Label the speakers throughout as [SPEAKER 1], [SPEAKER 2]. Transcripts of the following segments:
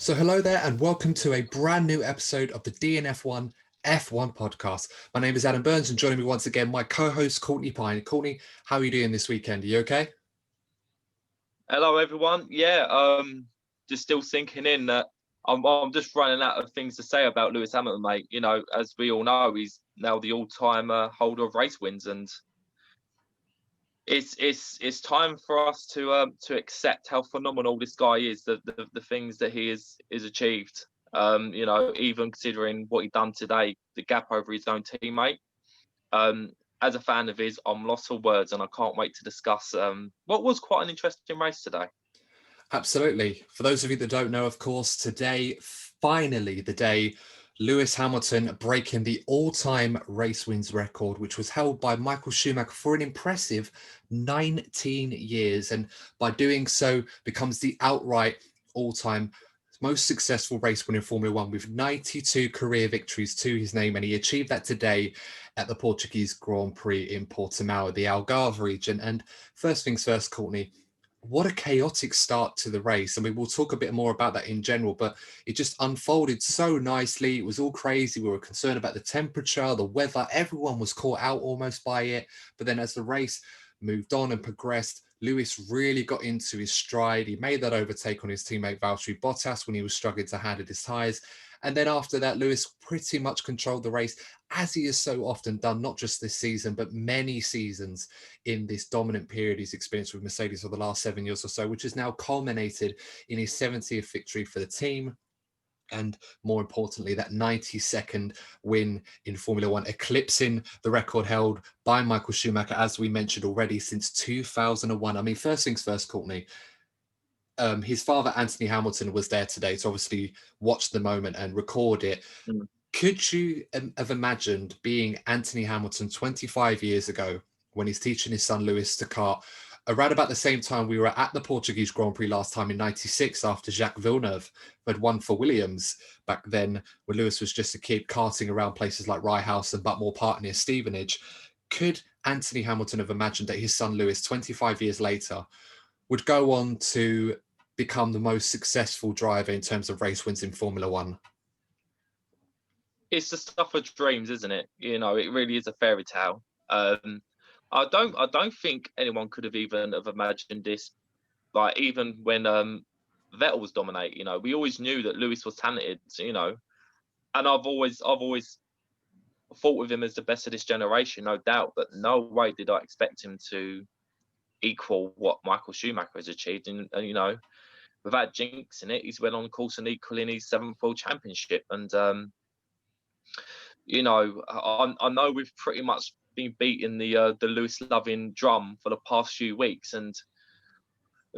[SPEAKER 1] So hello there and welcome to a brand new episode of the DNF1 F1 podcast. My name is Adam Burns and joining me once again, my co-host Courtney Pine. Courtney, how are you doing this weekend? Are you okay?
[SPEAKER 2] Hello, everyone. Just still sinking in that I'm just running out of things to say about Lewis Hamilton, mate. You know, as we all know, he's now the all-time holder of race wins, and it's time for us to accept how phenomenal this guy is, the things that he is achieved. You know, even considering what he done today, the gap over his own teammate. As a fan of his, I'm lost for words, and I can't wait to discuss what was quite an interesting race today.
[SPEAKER 1] Absolutely. For those of you that don't know, of course, today, finally the day, Lewis Hamilton breaking the all-time race wins record, which was held by Michael Schumacher for an impressive 19 years. And by doing so, becomes the outright all-time most successful race winner in Formula One with 92 career victories to his name. And he achieved that today at the Portuguese Grand Prix in Portimao, the Algarve region. And first things first, Courtney, what a chaotic start to the race. I mean, we'll talk a bit more about that in general, but it just unfolded so nicely. It was all crazy. We were concerned about the temperature, the weather. Everyone was caught out almost by it. But then as the race moved on and progressed, Lewis really got into his stride. He made that overtake on his teammate Valtteri Bottas when he was struggling to handle his tyres. And then after that, Lewis pretty much controlled the race, as he has so often done, not just this season, but many seasons in this dominant period he's experienced with Mercedes for the last 7 years or so, which has now culminated in his 70th victory for the team. And more importantly, that 92nd win in Formula One, eclipsing the record held by Michael Schumacher, as we mentioned already, since 2001. I mean, first things first, Courtney, his father, Anthony Hamilton, was there today to obviously watch the moment and record it.
[SPEAKER 2] Mm.
[SPEAKER 1] Could you have imagined being Anthony Hamilton 25 years ago when he's teaching his son Lewis to kart, around about the same time we were at the Portuguese Grand Prix last time in 96 after Jacques Villeneuve had won for Williams back then when Lewis was just a kid karting around places like Rye House and Butmore Park near Stevenage? Could Anthony Hamilton have imagined that his son Lewis, 25 years later, would go on to become the most successful driver in terms of race wins in Formula One?
[SPEAKER 2] It's the stuff of dreams, isn't it? You know, it really is a fairy tale. I don't think anyone could have even have imagined this. Like even when Vettel was dominating, you know, we always knew that Lewis was talented, you know, and I've always thought of him as the best of this generation, no doubt. But no way did I expect him to equal what Michael Schumacher has achieved. And you know, without jinxing it, he's went on course and equaling his 7th world championship. And you know, I know we've pretty much been beating the Lewis loving drum for the past few weeks, and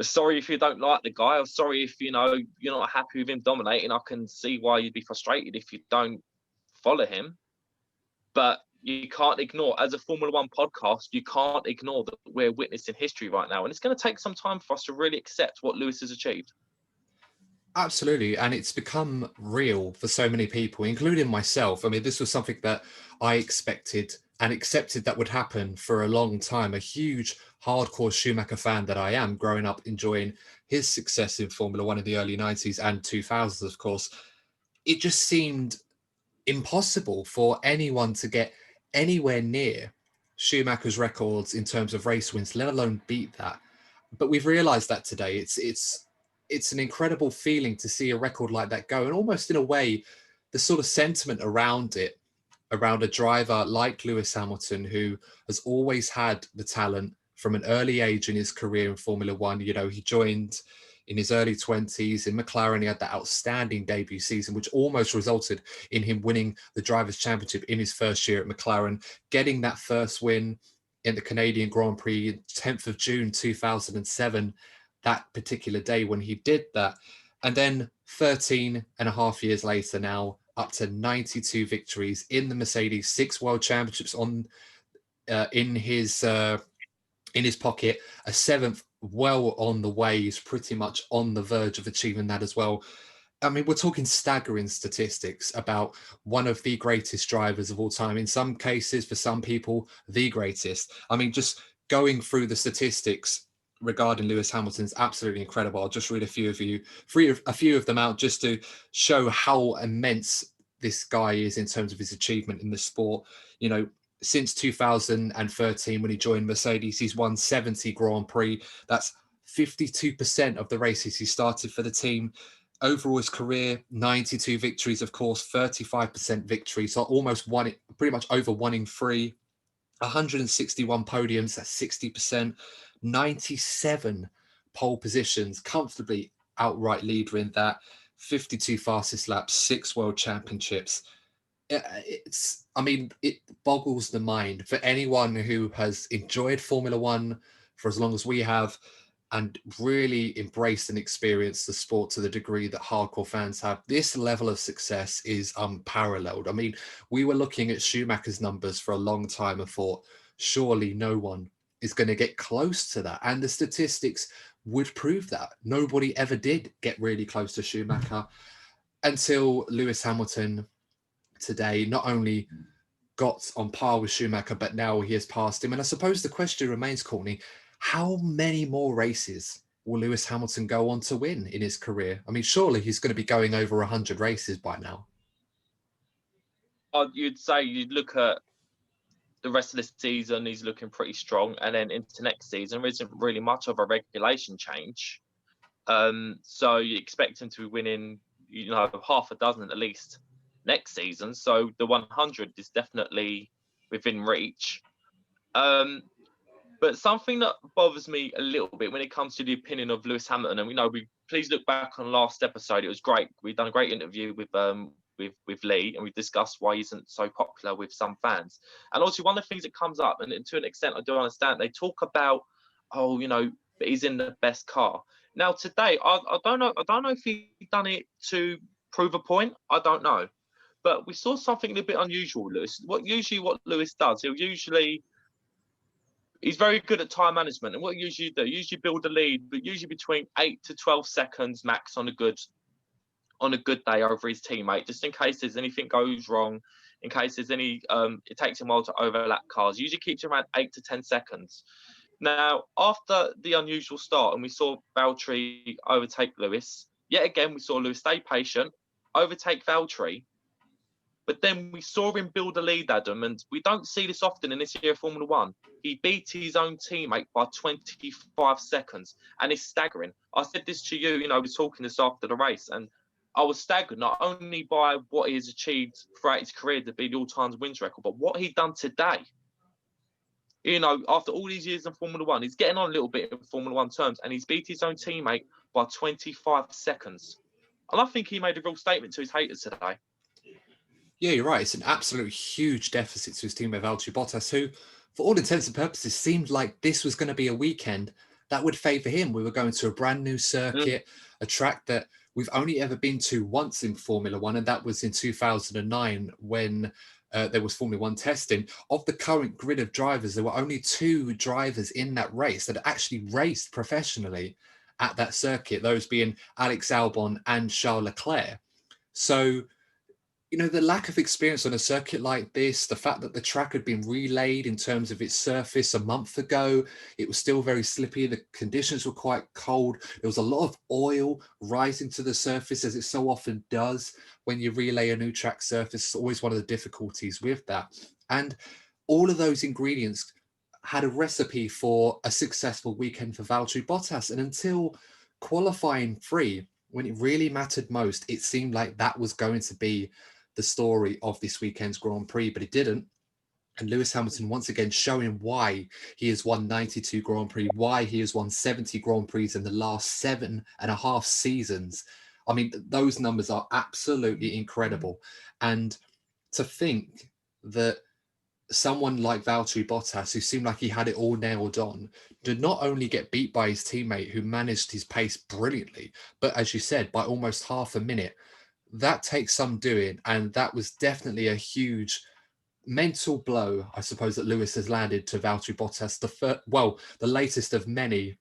[SPEAKER 2] sorry if you don't like the guy. I'm sorry if you know you're not happy with him dominating. I can see why you'd be frustrated if you don't follow him, but you can't ignore, as a Formula One podcast, you can't ignore that we're witnessing history right now, and it's going to take some time for us to really accept what Lewis has achieved.
[SPEAKER 1] Absolutely. And it's become real for so many people, including myself. I mean, this was something that I expected and accepted that would happen for a long time. A huge hardcore Schumacher fan that I am, growing up enjoying his success in Formula One in the early 90s and 2000s, of course. It just seemed impossible for anyone to get anywhere near Schumacher's records in terms of race wins, let alone beat that. But we've realized that today. It's an incredible feeling to see a record like that go, and almost in a way, the sort of sentiment around it, around a driver like Lewis Hamilton, who has always had the talent from an early age in his career in Formula One. You know, he joined in his early 20s in McLaren. He had that outstanding debut season, which almost resulted in him winning the Drivers' Championship in his first year at McLaren, getting that first win in the Canadian Grand Prix, 10th of June 2007, that particular day when he did that. And then 13 and a half years later now, up to 92 victories in the Mercedes, 6 world championships on in his pocket, a 7th well on the way. He's pretty much on the verge of achieving that as well. I mean, we're talking staggering statistics about one of the greatest drivers of all time. In some cases, for some people, the greatest. I mean, just going through the statistics regarding Lewis Hamilton is absolutely incredible. I'll just read a few of them out just to show how immense this guy is in terms of his achievement in the sport. You know, since 2013, when he joined Mercedes, he's won 70 Grand Prix. That's 52% of the races he started for the team. Overall, his career, 92 victories, of course, 35% victory. So almost one, pretty much over 1 in 3. 161 podiums, that's 60%, 97 pole positions, comfortably outright leader in that, 52 fastest laps, 6 world championships. It boggles the mind for anyone who has enjoyed Formula One for as long as we have and really embraced and experienced the sport to the degree that hardcore fans have. This level of success is unparalleled. I mean, we were looking at Schumacher's numbers for a long time and thought, surely no one is going to get close to that. And the statistics would prove that. Nobody ever did get really close to Schumacher until Lewis Hamilton today not only got on par with Schumacher, but now he has passed him. And I suppose the question remains, Courtney, how many more races will Lewis Hamilton go on to win in his career? I mean, surely he's going to be going over 100 races by now.
[SPEAKER 2] You'd say you'd look at the rest of the season, he's looking pretty strong. And then into next season, there isn't really much of a regulation change. So you expect him to be winning, half a dozen at least next season. So the 100 is definitely within reach. But something that bothers me a little bit when it comes to the opinion of Lewis Hamilton, and we please look back on last episode. It was great. We've done a great interview with Lee, and we've discussed why he isn't so popular with some fans. And also, one of the things that comes up, and to an extent, I do understand, they talk about, but he's in the best car. Now today, I don't know if he done it to prove a point. I don't know, but we saw something a little bit unusual, Lewis. What Lewis does, he's very good at time management. And what you usually do, build a lead, but usually between 8 to 12 seconds max on a good day over his teammate, just in case there's anything goes wrong, in case there's any, it takes him a while to overlap cars. Usually keeps around 8 to 10 seconds. Now, after the unusual start, and we saw Valtteri overtake Lewis, yet again, we saw Lewis stay patient, overtake Valtteri, but then we saw him build a lead, Adam, and we don't see this often in this year of Formula One. He beat his own teammate by 25 seconds, and it's staggering. I said this to you, we were talking this after the race, and I was staggered not only by what he has achieved throughout his career to be the all-time wins record, but what he done today. After all these years in Formula One, he's getting on a little bit in Formula One terms, and he's beat his own teammate by 25 seconds. And I think he made a real statement to his haters today.
[SPEAKER 1] Yeah, you're right. It's an absolute huge deficit to his teammate Valtteri Bottas, who, for all intents and purposes, seemed like this was going to be a weekend that would favour him. We were going to a brand new circuit, a track that we've only ever been to once in Formula One, and that was in 2009 when there was Formula One testing. Of the current grid of drivers, there were only 2 drivers in that race that actually raced professionally at that circuit, those being Alex Albon and Charles Leclerc. So, the lack of experience on a circuit like this, the fact that the track had been relayed in terms of its surface a month ago, it was still very slippy. The conditions were quite cold. There was a lot of oil rising to the surface, as it so often does when you relay a new track surface. It's always one of the difficulties with that. And all of those ingredients had a recipe for a successful weekend for Valtteri Bottas. And until qualifying 3, when it really mattered most, it seemed like that was going to be the story of this weekend's Grand Prix, but it didn't. And Lewis Hamilton once again showing why he has won 92 Grand Prix, why he has won 70 Grand Prix in the last 7.5 seasons. I mean, those numbers are absolutely incredible. And to think that someone like Valtteri Bottas, who seemed like he had it all nailed on, did not only get beat by his teammate who managed his pace brilliantly, but as you said, by almost half a minute. That takes some doing, and that was definitely a huge mental blow, I suppose, that Lewis has landed to Valtteri Bottas, the latest of many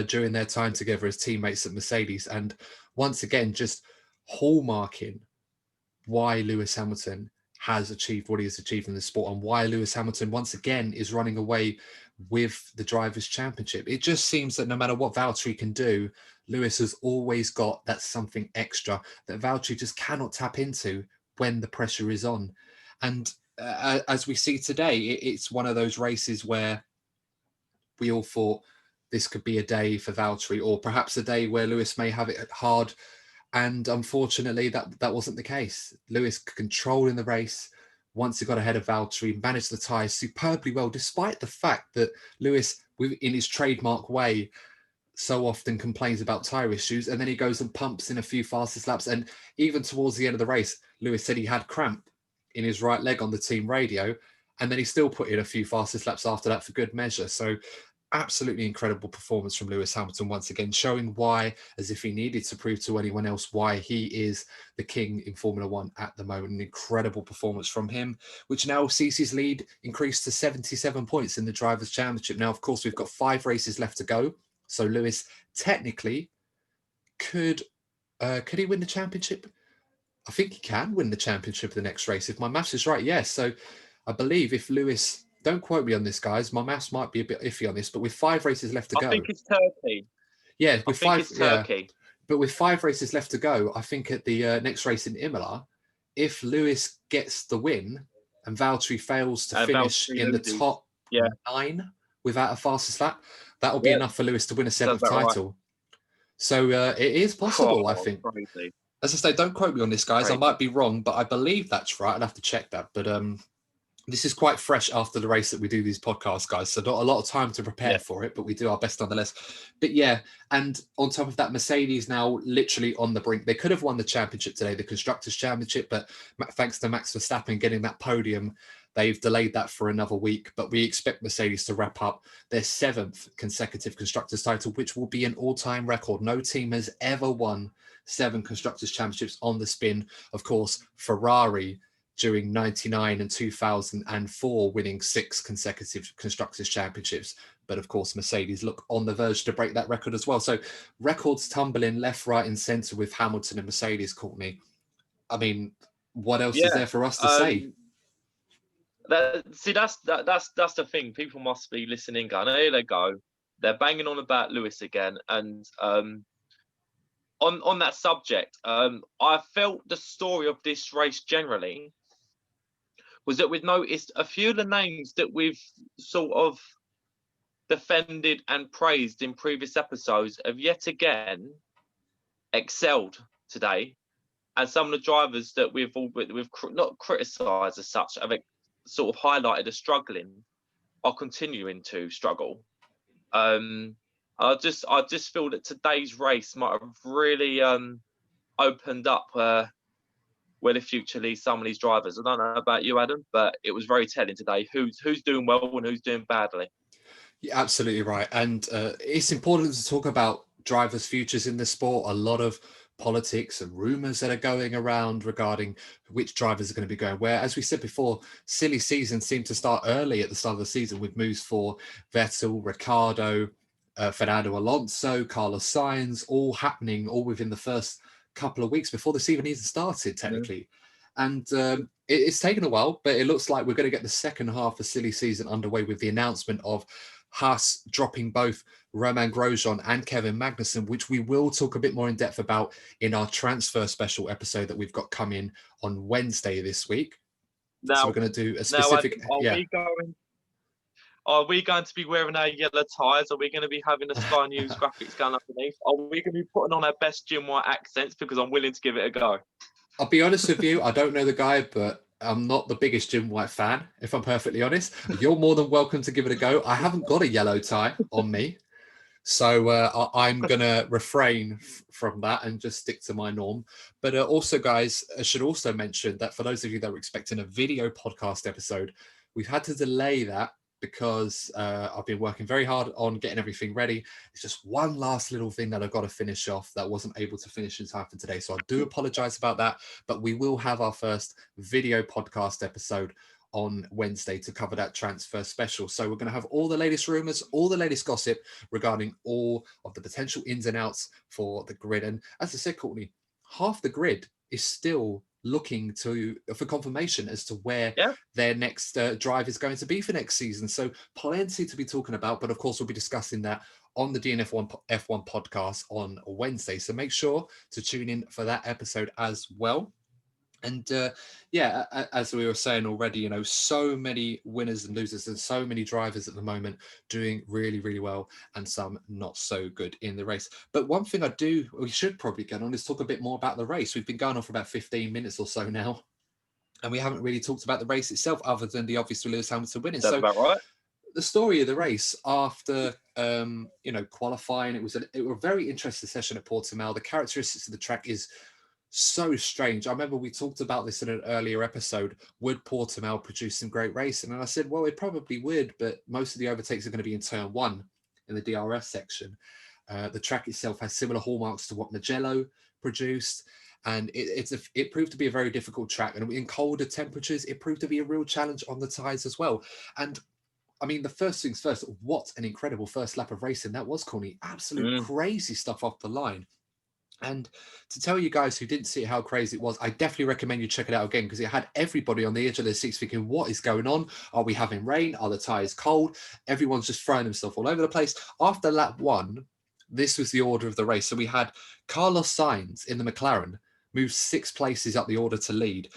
[SPEAKER 1] during their time together as teammates at Mercedes. And once again, just hallmarking why Lewis Hamilton has achieved what he has achieved in the sport, and why Lewis Hamilton once again is running away with the Drivers' Championship. It just seems that no matter what Valtteri can do, Lewis has always got that something extra that Valtteri just cannot tap into when the pressure is on. And as we see today, it's one of those races where we all thought this could be a day for Valtteri, or perhaps a day where Lewis may have it hard. And unfortunately, that wasn't the case. Lewis controlling the race. Once he got ahead of Valtteri, managed the tyres superbly well, despite the fact that Lewis, in his trademark way, so often complains about tyre issues, and then he goes and pumps in a few fastest laps. And even towards the end of the race, Lewis said he had cramp in his right leg on the team radio, and then he still put in a few fastest laps after that for good measure. So absolutely incredible performance from Lewis Hamilton once again, showing why, as if he needed to prove to anyone else, why he is the king in Formula One at the moment. An incredible performance from him, which now sees his lead increase to 77 points in the Drivers' Championship. Now, of course, we've got 5 races left to go, so Lewis technically could he win the championship? I think he can win the championship the next race, if my maths is right. Yes. So I believe if Lewis, don't quote me on this, guys, my maths might be a bit iffy on this, but with 5 races left to go.
[SPEAKER 2] I think it's Turkey.
[SPEAKER 1] Yeah, with
[SPEAKER 2] I think it's Turkey.
[SPEAKER 1] Yeah, but with 5 races left to go, I think at the next race in Imola, if Lewis gets the win and Valtteri fails to finish in the top 9 without a fastest lap, that will be enough for Lewis to win a 7th title. Right. So it is possible, I think.
[SPEAKER 2] Crazy.
[SPEAKER 1] As I say, don't quote me on this, guys. I might be wrong, but I believe that's right. I'd have to check that. But this is quite fresh after the race that we do these podcasts, guys. So not a lot of time to prepare for it, but we do our best nonetheless. But yeah, and on top of that, Mercedes now literally on the brink. They could have won the championship today, the Constructors' Championship, but thanks to Max Verstappen getting that podium, they've delayed that for another week. But we expect Mercedes to wrap up their 7th consecutive Constructors' title, which will be an all-time record. No team has ever won 7 Constructors' Championships on the spin. Of course, Ferrari during 99 and 2004, winning 6 consecutive Constructors' Championships. But of course, Mercedes look on the verge to break that record as well. So records tumbling left, right and centre with Hamilton and Mercedes, Courtney. I mean, what else is there for us to say?
[SPEAKER 2] That's the thing. People must be listening, going, here they go. They're banging on about Lewis again. And on that subject, I felt the story of this race generally was that we've noticed a few of the names that we've sort of defended and praised in previous episodes have yet again excelled today. And some of the drivers that we've not criticised as such, have sort of highlighted as struggling, are continuing to struggle. I just feel that today's race might have really opened up where the future leads some of these drivers. I don't know about you, Adam, but it was very telling today who's doing well and who's doing badly.
[SPEAKER 1] You're absolutely right. And it's important to talk about drivers' futures in the sport. A lot of politics and rumours that are going around regarding which drivers are going to be going where. As we said before, silly seasons seem to start early at the start of the season with moves for Vettel, Ricciardo, Fernando Alonso, Carlos Sainz, all happening all within the first couple of weeks before this even started technically. And it's taken a while, but it looks like we're going to get the second half of silly season underway with the announcement of Haas dropping both Romain Grosjean and Kevin Magnussen, which we will talk a bit more in depth about in our transfer special episode that we've got coming on Wednesday this week. Now, so we're going to do a specific...
[SPEAKER 2] Are we going to be wearing our yellow tyres? Are we going to be having the Sky News graphics going underneath? Are we going to be putting on our best Jim White accents? Because I'm willing to give it a go.
[SPEAKER 1] I'll be honest with you, I don't know the guy, but I'm not the biggest Jim White fan, if I'm perfectly honest. You're more than welcome to give it a go. I haven't got a yellow tie on me, so I'm going to refrain from that and just stick to my norm. But also, guys, I should also mention that for those of you that were expecting a video podcast episode, we've had to delay that because I've been working very hard on getting everything ready. It's just one last little thing that I've got to finish off that I wasn't able to finish in time for today. So I do apologize about that, but we will have our first video podcast episode on Wednesday to cover that transfer special. So we're going to have all the latest rumors, all the latest gossip regarding all of the potential ins and outs for the grid. And as I said, Courtney, half the grid is still looking for confirmation as to where
[SPEAKER 2] Yeah.
[SPEAKER 1] their next drive is going to be for next season. So plenty to be talking about, but of course we'll be discussing that on the DNF1 F1 podcast on Wednesday. So make sure to tune in for that episode as well. And as we were saying already, you know, so many winners and losers and so many drivers at the moment doing really, really well and some not so good in the race. But one thing we should probably get on is talk a bit more about the race. We've been going on for about 15 minutes or so now, and we haven't really talked about the race itself other than the obvious Lewis Hamilton winning.
[SPEAKER 2] That's about right.
[SPEAKER 1] The story of the race after qualifying, it was a very interesting session at Portimao. The characteristics of the track is so strange. I remember we talked about this in an earlier episode. Would Portimao produce some great racing? And I said, well, it probably would, but most of the overtakes are going to be in turn one in the DRS section. The track itself has similar hallmarks to what Mugello produced, and it proved to be a very difficult track. And in colder temperatures, it proved to be a real challenge on the tyres as well. And I mean, the first things first, what an incredible first lap of racing that was, Courtney. Absolute crazy stuff off the line. And to tell you guys who didn't see how crazy it was, I definitely recommend you check it out again, because it had everybody on the edge of their seats thinking, what is going on? Are we having rain? Are the tyres cold? Everyone's just throwing themselves all over the place. After lap one, this was the order of the race. So we had Carlos Sainz in the McLaren move 6 places up the order to lead.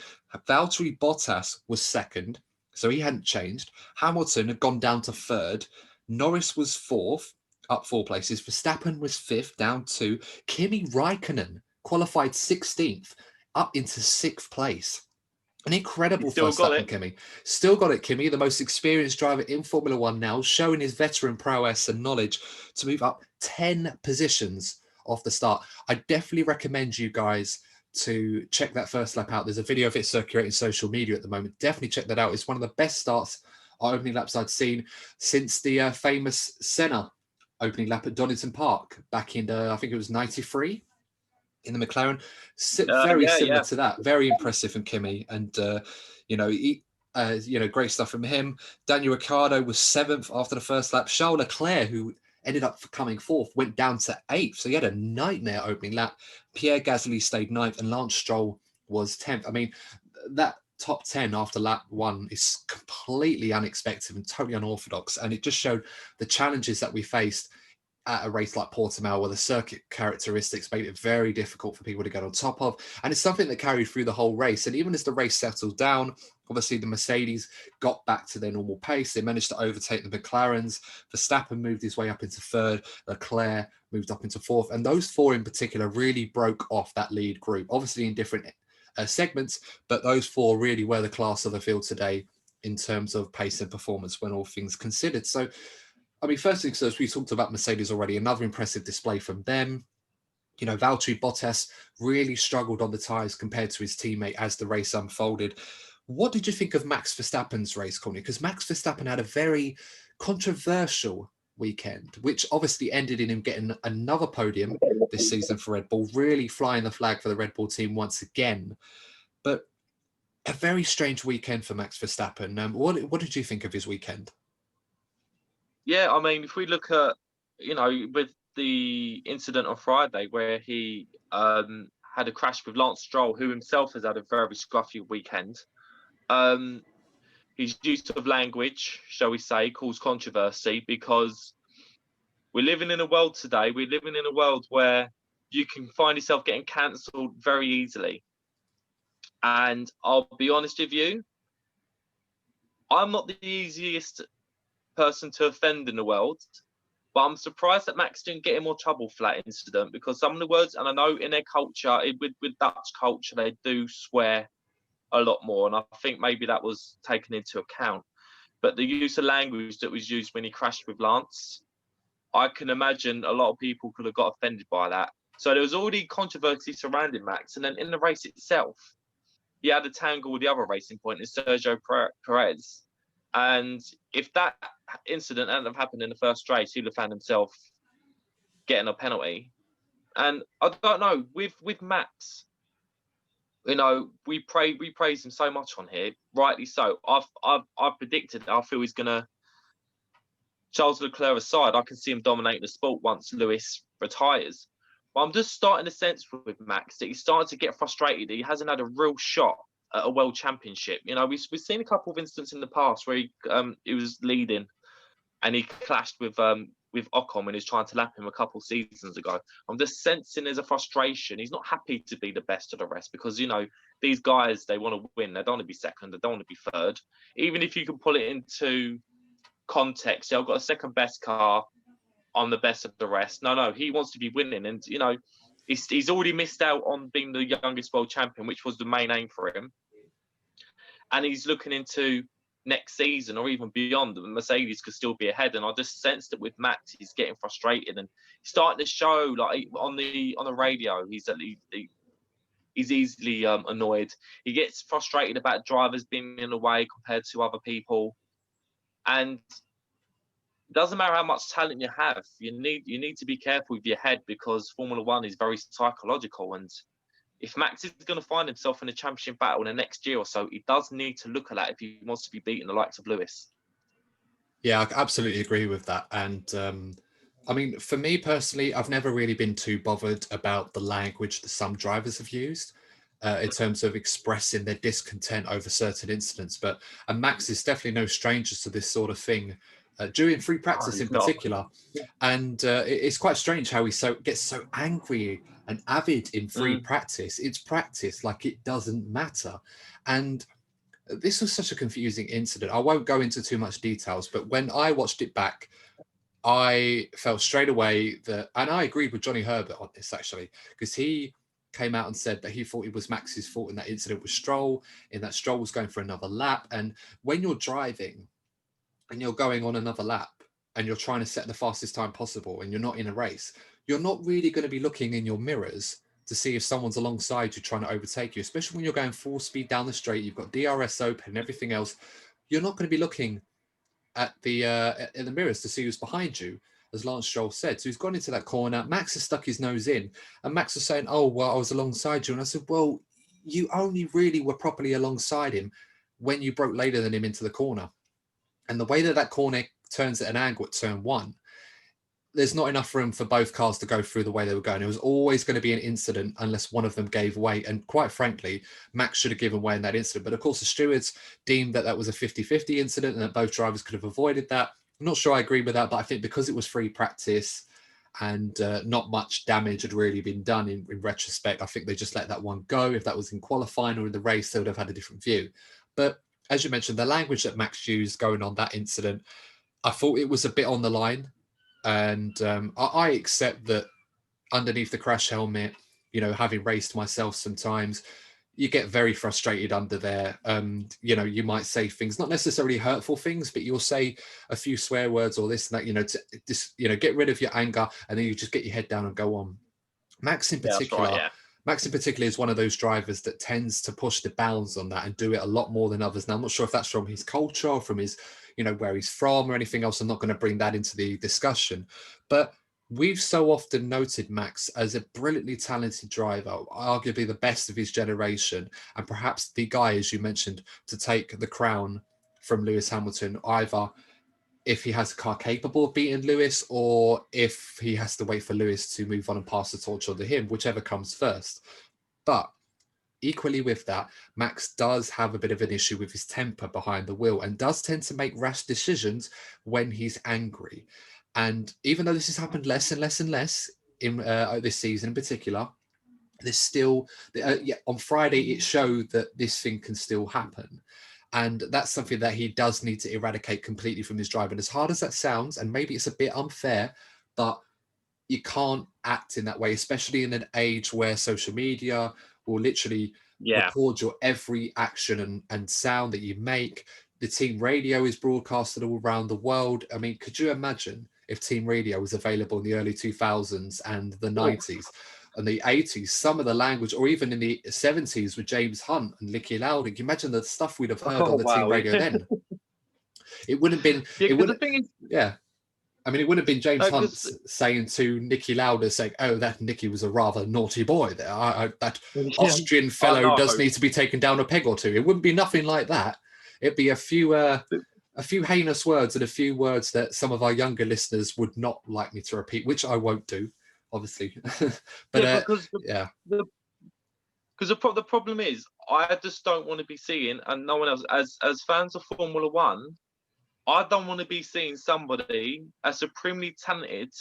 [SPEAKER 1] Valtteri Bottas was second, so he hadn't changed. Hamilton had gone down to third. Norris was fourth, up 4 places. Verstappen was 5th, down 2. Kimi Raikkonen qualified 16th, up into 6th place. An incredible first lap from Kimi. Still got it, Kimi, the most experienced driver in Formula One now, showing his veteran prowess and knowledge to move up 10 positions off the start. I definitely recommend you guys to check that first lap out. There's a video of it circulating social media at the moment. Definitely check that out. It's one of the best starts or opening laps I'd seen since the famous Senna opening lap at Donington Park back in, I think it was 93 in the McLaren. Very similar to that. Very impressive from Kimi. And, great stuff from him. Daniel Ricciardo was 7th after the first lap. Charles Leclerc, who ended up coming 4th, went down to 8th. So he had a nightmare opening lap. Pierre Gasly stayed 9th and Lance Stroll was 10th. I mean, that top 10 after lap 1 is completely unexpected and totally unorthodox. And it just showed the challenges that we faced at a race like Portimao, where the circuit characteristics made it very difficult for people to get on top of. And it's something that carried through the whole race. And even as the race settled down, obviously the Mercedes got back to their normal pace. They managed to overtake the McLarens. Verstappen moved his way up into 3rd. Leclerc moved up into 4th. And those 4 in particular really broke off that lead group, obviously in different segments, but those 4 really were the class of the field today in terms of pace and performance when all things considered. So, I mean, first things first, we talked about Mercedes already. Another impressive display from them. You know, Valtteri Bottas really struggled on the tyres compared to his teammate as the race unfolded. What did you think of Max Verstappen's race, Courtney? Because Max Verstappen had a very controversial weekend, which obviously ended in him getting another podium this season for Red Bull, really flying the flag for the Red Bull team once again. But a very strange weekend for Max Verstappen. What did you think of his weekend?
[SPEAKER 2] Yeah, I mean, if we look at, with the incident on Friday where he had a crash with Lance Stroll, who himself has had a very scruffy weekend, his use of language, shall we say, caused controversy, because we're living in a world today, where you can find yourself getting cancelled very easily. And I'll be honest with you, I'm not the easiest person to offend in the world, but I'm surprised that Max didn't get in more trouble for that incident, because some of the words, and I know in their culture, with Dutch culture, they do swear a lot more, and I think maybe that was taken into account. But the use of language that was used when he crashed with Lance, I can imagine a lot of people could have got offended by that. So there was already controversy surrounding Max, and then in the race itself, he had a tangle with the other racing point, is Sergio Perez. And if that incident hadn't have happened in the first race, he'd have found himself getting a penalty. And I don't know, with Max, we praise him so much on here, rightly so. I've predicted, I feel he's gonna, Charles Leclerc aside, I can see him dominating the sport once Lewis retires. But I'm just starting to sense with Max that he's starting to get frustrated. He hasn't had a real shot at a world championship. You know, we've seen a couple of instances in the past where he was leading and he clashed with Ocon when he was trying to lap him a couple of seasons ago. I'm just sensing there's a frustration. He's not happy to be the best of the rest because, you know, these guys, they want to win. They don't want to be second. They don't want to be third. Even if you can pull it into context, I've got a second best car. I'm the best of the rest. No, he wants to be winning. And, you know, he's already missed out on being the youngest world champion, which was the main aim for him. And he's looking into next season or even beyond. The Mercedes could still be ahead. And I just sensed that with Max, he's getting frustrated and he's starting to show, like, on the radio, he's easily annoyed. He gets frustrated about drivers being in the way compared to other people. And it doesn't matter how much talent you have, you need to be careful with your head because Formula One is very psychological. And if Max is going to find himself in a championship battle in the next year or so, he does need to look at that if he wants to be beating the likes of Lewis.
[SPEAKER 1] Yeah, I absolutely agree with that. And I mean, for me personally, I've never really been too bothered about the language that some drivers have used in terms of expressing their discontent over certain incidents. And Max is definitely no stranger to this sort of thing during free practice in particular. And it's quite strange how he gets so angry and avid in free practice. It's practice, like it doesn't matter. And this was such a confusing incident. I won't go into too much details, but when I watched it back, I felt straight away that, and I agreed with Johnny Herbert on this actually, because he came out and said that he thought it was Max's fault in that incident with Stroll, in that Stroll was going for another lap. And when you're driving and you're going on another lap and you're trying to set the fastest time possible and you're not in a race, you're not really going to be looking in your mirrors to see if someone's alongside you trying to overtake you, especially when you're going full speed down the straight, you've got DRS open and everything else. You're not going to be looking at in the mirrors to see who's behind you, as Lance Stroll said. So he's gone into that corner. Max has stuck his nose in and Max was saying, oh, well, I was alongside you. And I said, well, you only really were properly alongside him when you broke later than him into the corner. And the way that corner turns at an angle at turn one, there's not enough room for both cars to go through the way they were going. It was always going to be an incident unless one of them gave way. And quite frankly, Max should have given way in that incident. But of course, the stewards deemed that was a 50-50 incident and that both drivers could have avoided that. I'm not sure I agree with that, but I think because it was free practice and not much damage had really been done in retrospect, I think they just let that one go. If that was in qualifying or in the race, they would have had a different view. But as you mentioned, the language that Max used going on that incident, I thought it was a bit on the line. And I accept that underneath the crash helmet, you know, having raced myself sometimes, you get very frustrated under there. You know, you might say things, not necessarily hurtful things, but you'll say a few swear words or this and that, you know, to just, you know, get rid of your anger and then you just get your head down and go on. Max in particular, Max in particular is one of those drivers that tends to push the bounds on that and do it a lot more than others. Now, I'm not sure if that's from his culture or from his, you know, where he's from or anything else. I'm not going to bring that into the discussion, but we've so often noted Max as a brilliantly talented driver, arguably the best of his generation, and perhaps the guy, as you mentioned, to take the crown from Lewis Hamilton, either if he has a car capable of beating Lewis or if he has to wait for Lewis to move on and pass the torch on to him, whichever comes first. But equally with that, Max does have a bit of an issue with his temper behind the wheel and does tend to make rash decisions when he's angry. And even though this has happened less and less and less in this season in particular, there's still, on Friday, it showed that this thing can still happen. And that's something that he does need to eradicate completely from his driving. As hard as that sounds, and maybe it's a bit unfair, but you can't act in that way, especially in an age where social media will literally record your every action and sound that you make. The team radio is broadcasted all around the world. I mean, could you imagine if team radio was available in the early 2000s and the 90s and the 80s, some of the language, or even in the 70s with James Hunt and Niki Lauda? Can you imagine the stuff we'd have heard on the team radio then? It wouldn't have been, I mean, it wouldn't have been James Hunt saying to Niki Lauda, saying, oh, that Niki was a rather naughty boy there. That Austrian fellow does need to be taken down a peg or two. It wouldn't be nothing like that. It'd be a few heinous words and a few words that some of our younger listeners would not like me to repeat, which I won't do. obviously. But
[SPEAKER 2] Yeah, because
[SPEAKER 1] yeah,
[SPEAKER 2] the the problem is, I just don't want to be seeing, and no one else, as fans of Formula One, I don't want to be seeing somebody as supremely talented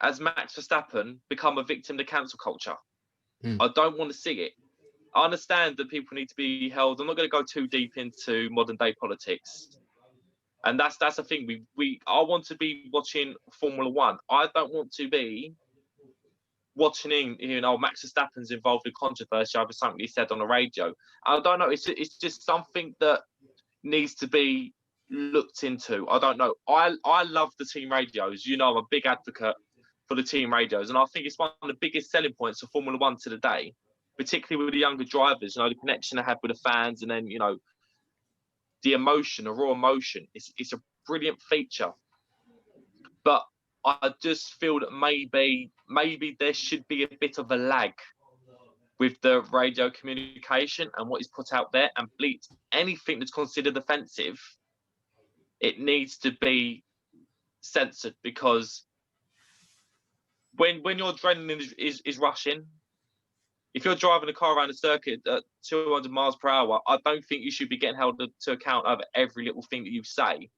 [SPEAKER 2] as Max Verstappen become a victim to cancel culture.
[SPEAKER 1] mm,
[SPEAKER 2] I don't want to see it. I understand that people need to be held. I'm not going to go too deep into modern day politics, and that's the thing. I want to be watching Formula One. I don't want to be watching, Max Verstappen's involved in controversy over something he said on the radio. I don't know. It's just something that needs to be looked into. I don't know. I love the team radios. I'm a big advocate for the team radios, and I think it's one of the biggest selling points of Formula One to the day, particularly with the younger drivers. The connection they have with the fans, and then the emotion, the raw emotion. It's a brilliant feature, but I just feel that maybe there should be a bit of a lag with the radio communication and what is put out there, and bleat anything that's considered offensive. It needs to be censored, because when your adrenaline is rushing, if you're driving a car around a circuit at 200 miles per hour, I don't think you should be getting held to account over every little thing that you say.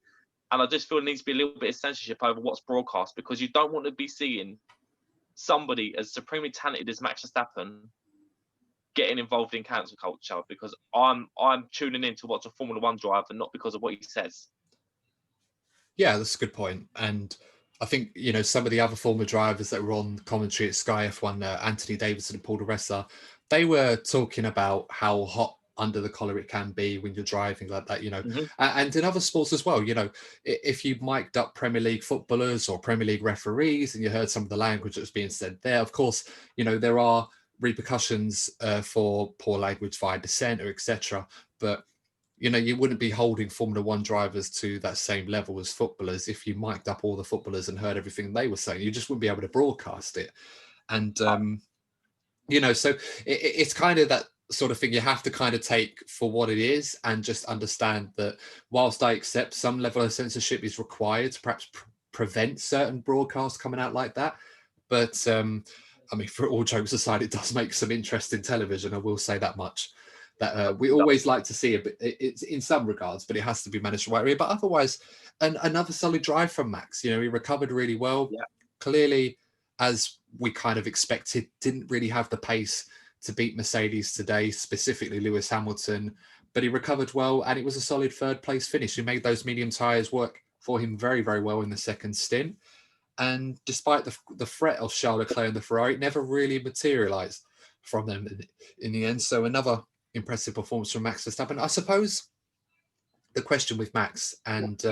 [SPEAKER 2] And I just feel there needs to be a little bit of censorship over what's broadcast, because you don't want to be seeing somebody as supremely talented as Max Verstappen getting involved in cancel culture, because I'm tuning in to watch a Formula One driver, not because of what he says.
[SPEAKER 1] yeah, that's a good point. And I think some of the other former drivers that were on commentary at Sky F1, Anthony Davidson and Paul di Resta, they were talking about how hot under the collar it can be when you're driving like that,
[SPEAKER 2] Mm-hmm.
[SPEAKER 1] and in other sports as well. If you mic'd up Premier League footballers or Premier League referees and you heard some of the language that was being said there, of course, there are repercussions for poor language via dissent or etc. But you wouldn't be holding Formula One drivers to that same level as footballers if you mic'd up all the footballers and heard everything they were saying. You just wouldn't be able to broadcast it. And, so it's kind of that sort of thing you have to kind of take for what it is, and just understand that whilst I accept some level of censorship is required to perhaps prevent certain broadcasts coming out like that. But, for all jokes aside, it does make some interesting television. I will say that much. That we always like to see a bit, it's in some regards, but it has to be managed the right way. But otherwise, another solid drive from Max. He recovered really well.
[SPEAKER 2] Yeah.
[SPEAKER 1] Clearly, as we kind of expected, didn't really have the pace to beat Mercedes today, specifically Lewis Hamilton, but he recovered well, and it was a solid third place finish. He made those medium tyres work for him very, very well in the second stint. And despite the threat of Charles Leclerc and the Ferrari, it never really materialised from them in the end. So another impressive performance from Max Verstappen. I suppose the question with Max, and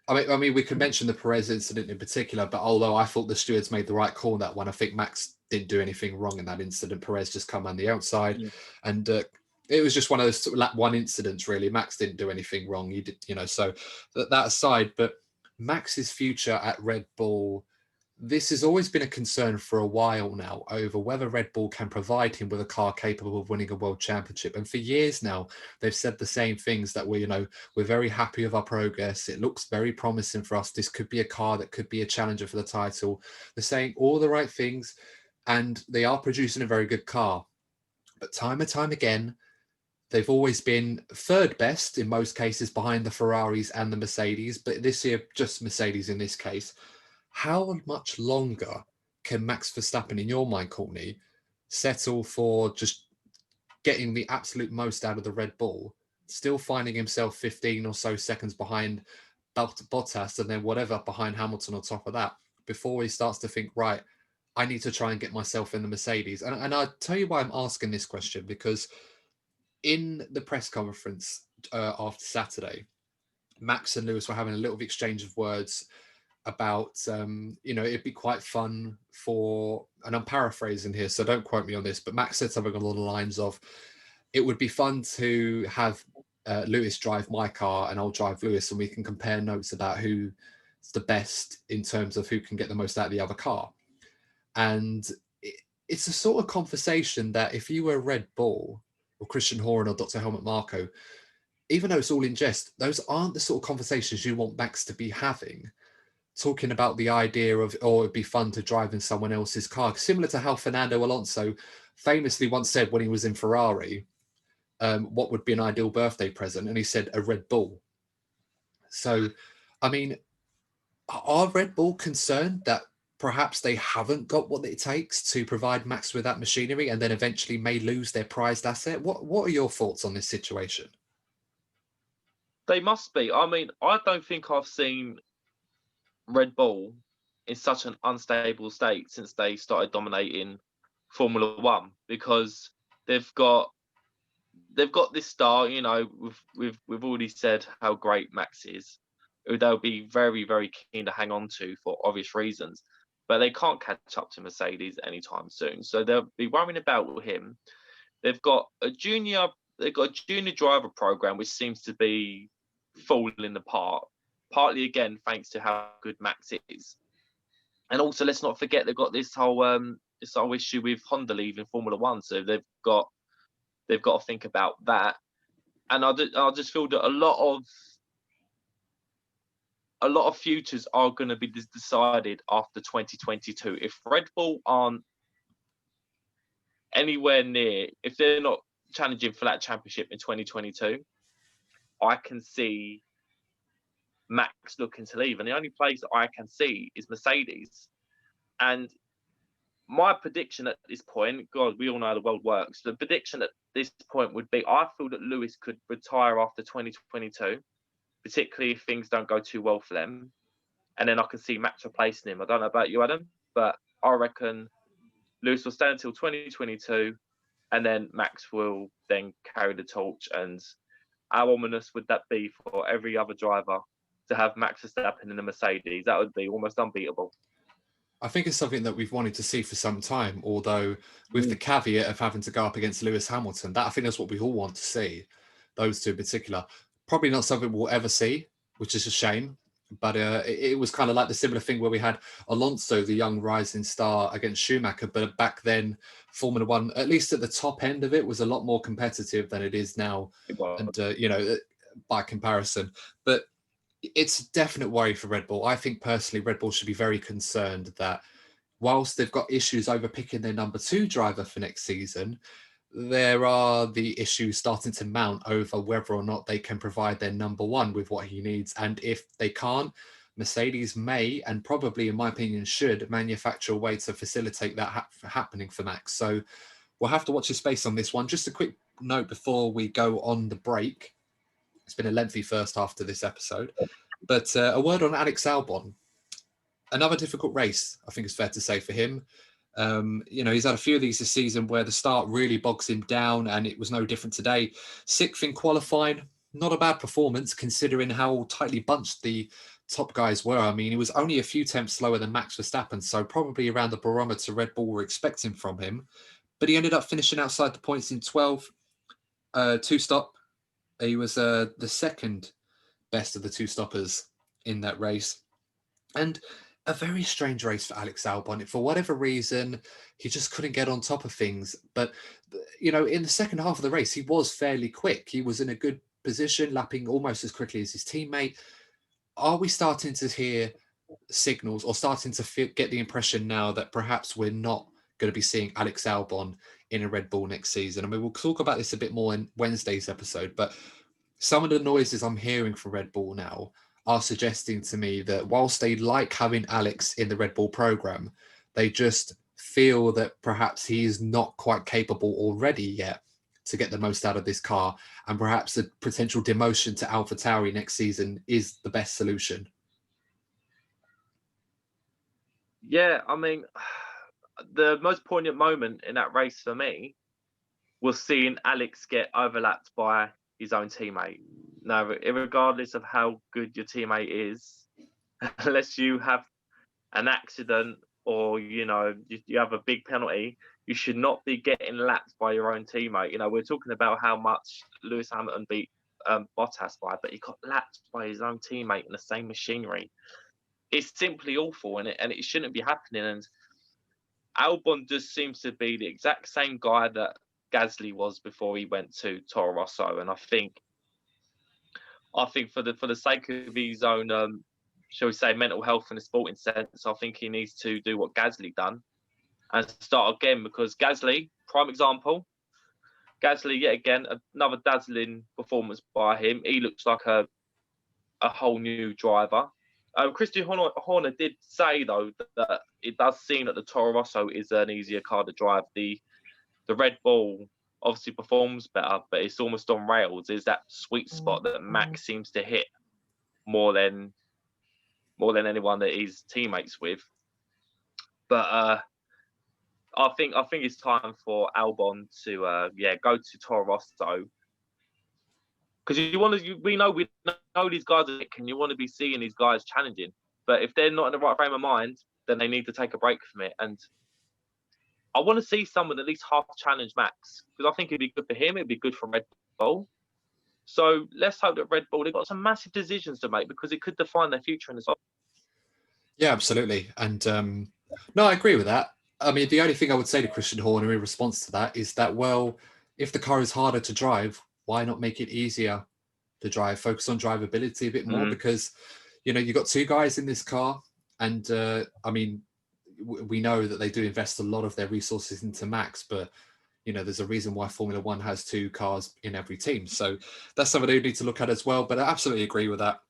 [SPEAKER 1] we could mention the Perez incident in particular, but although I thought the stewards made the right call in that one, I think Max didn't do anything wrong in that incident. Perez just come on the outside, and it was just one of those one incidents, really. Max didn't do anything wrong. He did, so that aside, but Max's future at Red Bull, this has always been a concern for a while now over whether Red Bull can provide him with a car capable of winning a world championship. And for years now, they've said the same things, that we're very happy with our progress. It looks very promising for us. This could be a car that could be a challenger for the title. They're saying all the right things, and they are producing a very good car. But time and time again, they've always been third best in most cases behind the Ferraris and the Mercedes. But this year, just Mercedes in this case. How much longer can Max Verstappen, in your mind, Courtney, settle for just getting the absolute most out of the Red Bull, still finding himself 15 or so seconds behind Bottas, and then whatever behind Hamilton on top of that, before he starts to think, right, I need to try and get myself in the Mercedes? And I'll tell you why I'm asking this question, because in the press conference after Saturday, Max and Lewis were having a little exchange of words about it'd be quite fun for, and I'm paraphrasing here, so don't quote me on this, but Max said something along the lines of, it would be fun to have Lewis drive my car and I'll drive Lewis, and we can compare notes about who's the best in terms of who can get the most out of the other car. And it's a sort of conversation that if you were Red Bull or Christian Horner or Dr. Helmut Marko, even though it's all in jest, those aren't the sort of conversations you want Max to be having. talking about the idea of, oh, it'd be fun to drive in someone else's car, similar to how Fernando Alonso famously once said when he was in Ferrari, what would be an ideal birthday present? And he said a Red Bull. So, I mean, are Red Bull concerned that perhaps they haven't got what it takes to provide Max with that machinery and then eventually may lose their prized asset? What are your thoughts on this situation?
[SPEAKER 2] They must be. I mean, I don't think I've seen Red Bull in such an unstable state since they started dominating Formula One, because they've got this star. You know, we've already said how great Max is, who they'll be very, very keen to hang on to for obvious reasons, but they can't catch up to Mercedes anytime soon. So they'll be worrying about him. They've got a junior driver program which seems to be falling apart, partly again thanks to how good Max is. And also, let's not forget they've got this whole issue with Honda leaving Formula One, so they've got to think about that. And I just feel that a lot of futures are going to be decided after 2022. If Red Bull aren't anywhere near, if they're not challenging for that championship in 2022, I can see Max looking to leave. And the only place that I can see is Mercedes. And my prediction at this point, God, we all know how the world works. The prediction at this point would be, I feel that Lewis could retire after 2022, particularly if things don't go too well for them. And then I can see Max replacing him. I don't know about you, Adam, but I reckon Lewis will stay until 2022, and then Max will then carry the torch. And how ominous would that be for every other driver to have Max Verstappen in the Mercedes? That would be almost unbeatable.
[SPEAKER 1] I think it's something that we've wanted to see for some time, although with the caveat of having to go up against Lewis Hamilton, that I think that's what we all want to see, those two in particular. Probably not something we'll ever see, which is a shame. But it was kind of like the similar thing where we had Alonso, the young rising star, against Schumacher. But back then, Formula One, at least at the top end of it, was a lot more competitive than it is now. And, by comparison. But it's a definite worry for Red Bull. I think personally, Red Bull should be very concerned that whilst they've got issues over picking their number 2 driver for next season, there are the issues starting to mount over whether or not they can provide their number 1 with what he needs. And if they can't, Mercedes may, and probably, in my opinion, should manufacture a way to facilitate that happening for Max. So we'll have to watch his space on this one. Just a quick note before we go on the break. It's been a lengthy first half to this episode. But a word on Alex Albon. Another difficult race, I think it's fair to say, for him. He's had a few of these this season where the start really bogs him down, and it was no different today. 6th in qualifying, not a bad performance considering how tightly bunched the top guys were. I mean, he was only a few tenths slower than Max Verstappen, so probably around the barometer Red Bull were expecting from him. But he ended up finishing outside the points in 12th, 2-stop. He was the second best of the 2-stoppers in that race. And a very strange race for Alex Albon. For whatever reason, he just couldn't get on top of things. But, in the second half of the race, he was fairly quick. He was in a good position, lapping almost as quickly as his teammate. Are we starting to hear signals or starting to get the impression now that perhaps we're not going to be seeing Alex Albon in a Red Bull next season? I mean, we'll talk about this a bit more in Wednesday's episode, but some of the noises I'm hearing from Red Bull now are suggesting to me that whilst they like having Alex in the Red Bull program, they just feel that perhaps he is not quite capable already yet to get the most out of this car, and perhaps a potential demotion to AlphaTauri next season is the best solution.
[SPEAKER 2] Yeah, I mean, the most poignant moment in that race for me was seeing Alex get overlapped by his own teammate. Now, regardless of how good your teammate is, unless you have an accident or you have a big penalty, you should not be getting lapped by your own teammate. We're talking about how much Lewis Hamilton beat Bottas by, but he got lapped by his own teammate in the same machinery. It's simply awful, and it shouldn't be happening. And Albon just seems to be the exact same guy that Gasly was before he went to Toro Rosso. And I think for the sake of his own shall we say, mental health in a sporting sense. I think he needs to do what Gasly done and start again, because Gasly, prime example, Gasly yet again, another dazzling performance by him. He looks like a whole new driver. Christian Horner did say though that it does seem that the Toro Rosso is an easier car to drive. The Red Bull obviously performs better, but it's almost on rails. Is that sweet spot that Max seems to hit more than anyone that he's teammates with. But I think it's time for Albon to go to Toro Rosso, because we know these guys are, and you want to be seeing these guys challenging. But if they're not in the right frame of mind, then they need to take a break from it. And I want to see someone at least half challenge Max, because I think it'd be good for him. It'd be good for Red Bull. So let's hope that Red Bull, they've got some massive decisions to make, because it could define their future in the sport.
[SPEAKER 1] Yeah, absolutely. And no, I agree with that. I mean, the only thing I would say to Christian Horner in response to that is that, well, if the car is harder to drive, why not make it easier to drive? Focus on drivability a bit more, because, you've got two guys in this car. And I mean, we know that they do invest a lot of their resources into Max, but there's a reason why Formula One has two cars in every team. So that's something you need to look at as well. But I absolutely agree with that.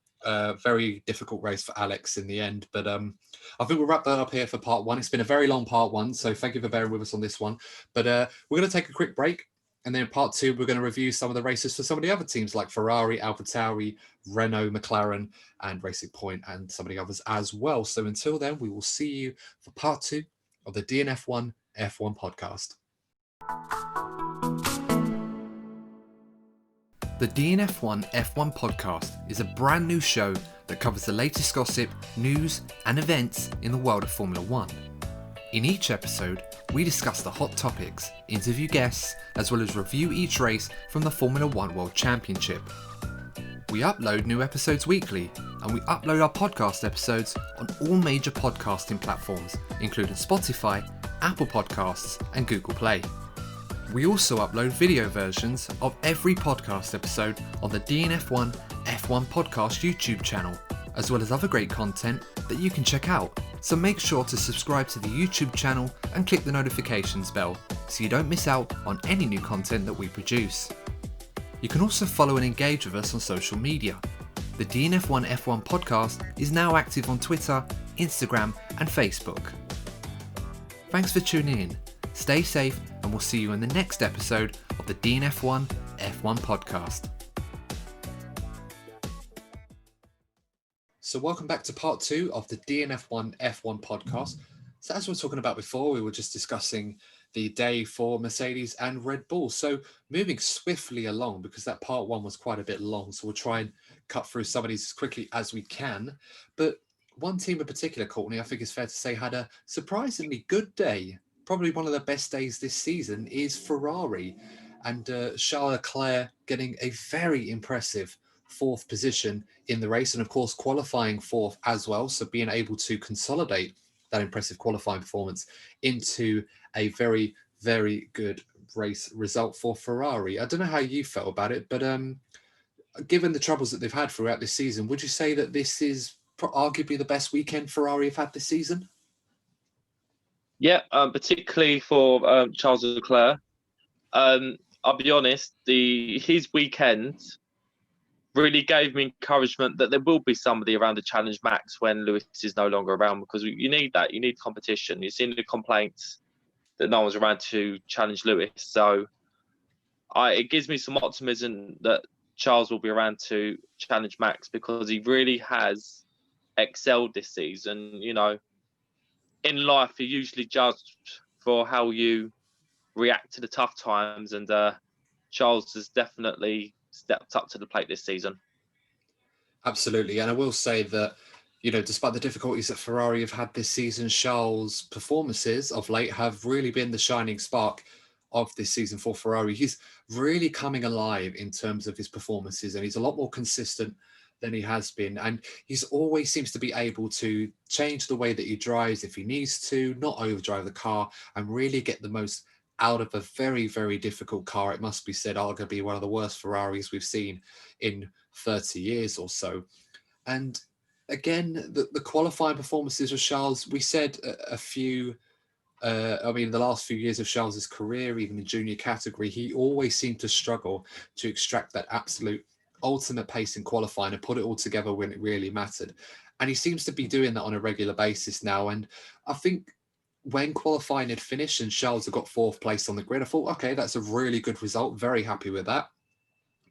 [SPEAKER 1] Very difficult race for Alex in the end. But I think we'll wrap that up here for part one. It's been a very long part one, so thank you for bearing with us on this one. But we're going to take a quick break. And then in part two, we're going to review some of the races for some of the other teams like Ferrari, AlphaTauri, Renault, McLaren, and Racing Point, and some of the others as well. So until then, we will see you for part two of the DNF1 F1 podcast. The DNF1 F1 podcast is a brand new show that covers the latest gossip, news, and events in the world of Formula One. In each episode, we discuss the hot topics, interview guests, as well as review each race from the Formula One World Championship. We upload new episodes weekly, and we upload our podcast episodes on all major podcasting platforms, including Spotify, Apple Podcasts, and Google Play. We also upload video versions of every podcast episode on the DNF1 F1 podcast YouTube channel, as well as other great content that you can check out. So make sure to subscribe to the YouTube channel and click the notifications bell so you don't miss out on any new content that we produce. You can also follow and engage with us on social media. The DNF1 F1 podcast is now active on Twitter, Instagram, and Facebook. Thanks for tuning in. Stay safe, and we'll see you in the next episode of the DNF1 F1 podcast. So welcome back to part two of the DNF1 F1 podcast. So as we were talking about before, we were just discussing the day for Mercedes and Red Bull. So moving swiftly along, because that part one was quite a bit long, so we'll try and cut through some of these as quickly as we can. But one team in particular, Courtney, I think it's fair to say, had a surprisingly good day. Probably one of the best days this season is Ferrari, and Charles Leclerc getting a very impressive fourth position in the race, and of course qualifying fourth as well, so being able to consolidate that impressive qualifying performance into a very, very good race result for Ferrari. I don't know how you felt about it, but given the troubles that they've had throughout this season, would you say that this is arguably the best weekend Ferrari have had this season?
[SPEAKER 2] Yeah, particularly for Charles Leclerc. I'll be honest, his weekend really gave me encouragement that there will be somebody around to challenge Max when Lewis is no longer around, because you need that. You need competition. You've seen the complaints that no one's around to challenge Lewis. So it gives me some optimism that Charles will be around to challenge Max, because he really has excelled this season. In life, you're usually judged for how you react to the tough times, and Charles has definitely stepped up to the plate this season.
[SPEAKER 1] Absolutely. And I will say that, despite the difficulties that Ferrari have had this season, Charles' performances of late have really been the shining spark of this season for Ferrari. He's really coming alive in terms of his performances, and he's a lot more consistent than he has been. And he's always seems to be able to change the way that he drives if he needs to, not overdrive the car, and really get the most out of a very, very difficult car. It must be said, arguably one of the worst Ferraris we've seen in 30 years or so. And again, the qualifying performances of Charles, we said a few. The last few years of Charles's career, even in junior category, he always seemed to struggle to extract that absolute ultimate pace in qualifying and put it all together when it really mattered. And he seems to be doing that on a regular basis now. And I think when qualifying had finished and Charles had got fourth place on the grid, I thought, okay, that's a really good result. Very happy with that.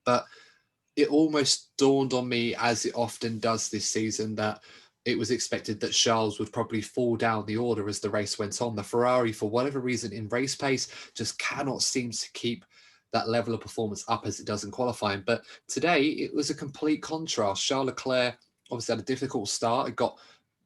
[SPEAKER 1] But it almost dawned on me, as it often does this season, that it was expected that Charles would probably fall down the order as the race went on. The Ferrari, for whatever reason, in race pace, just cannot seem to keep that level of performance up as it does in qualifying. But today, it was a complete contrast. Charles Leclerc obviously had a difficult start. It got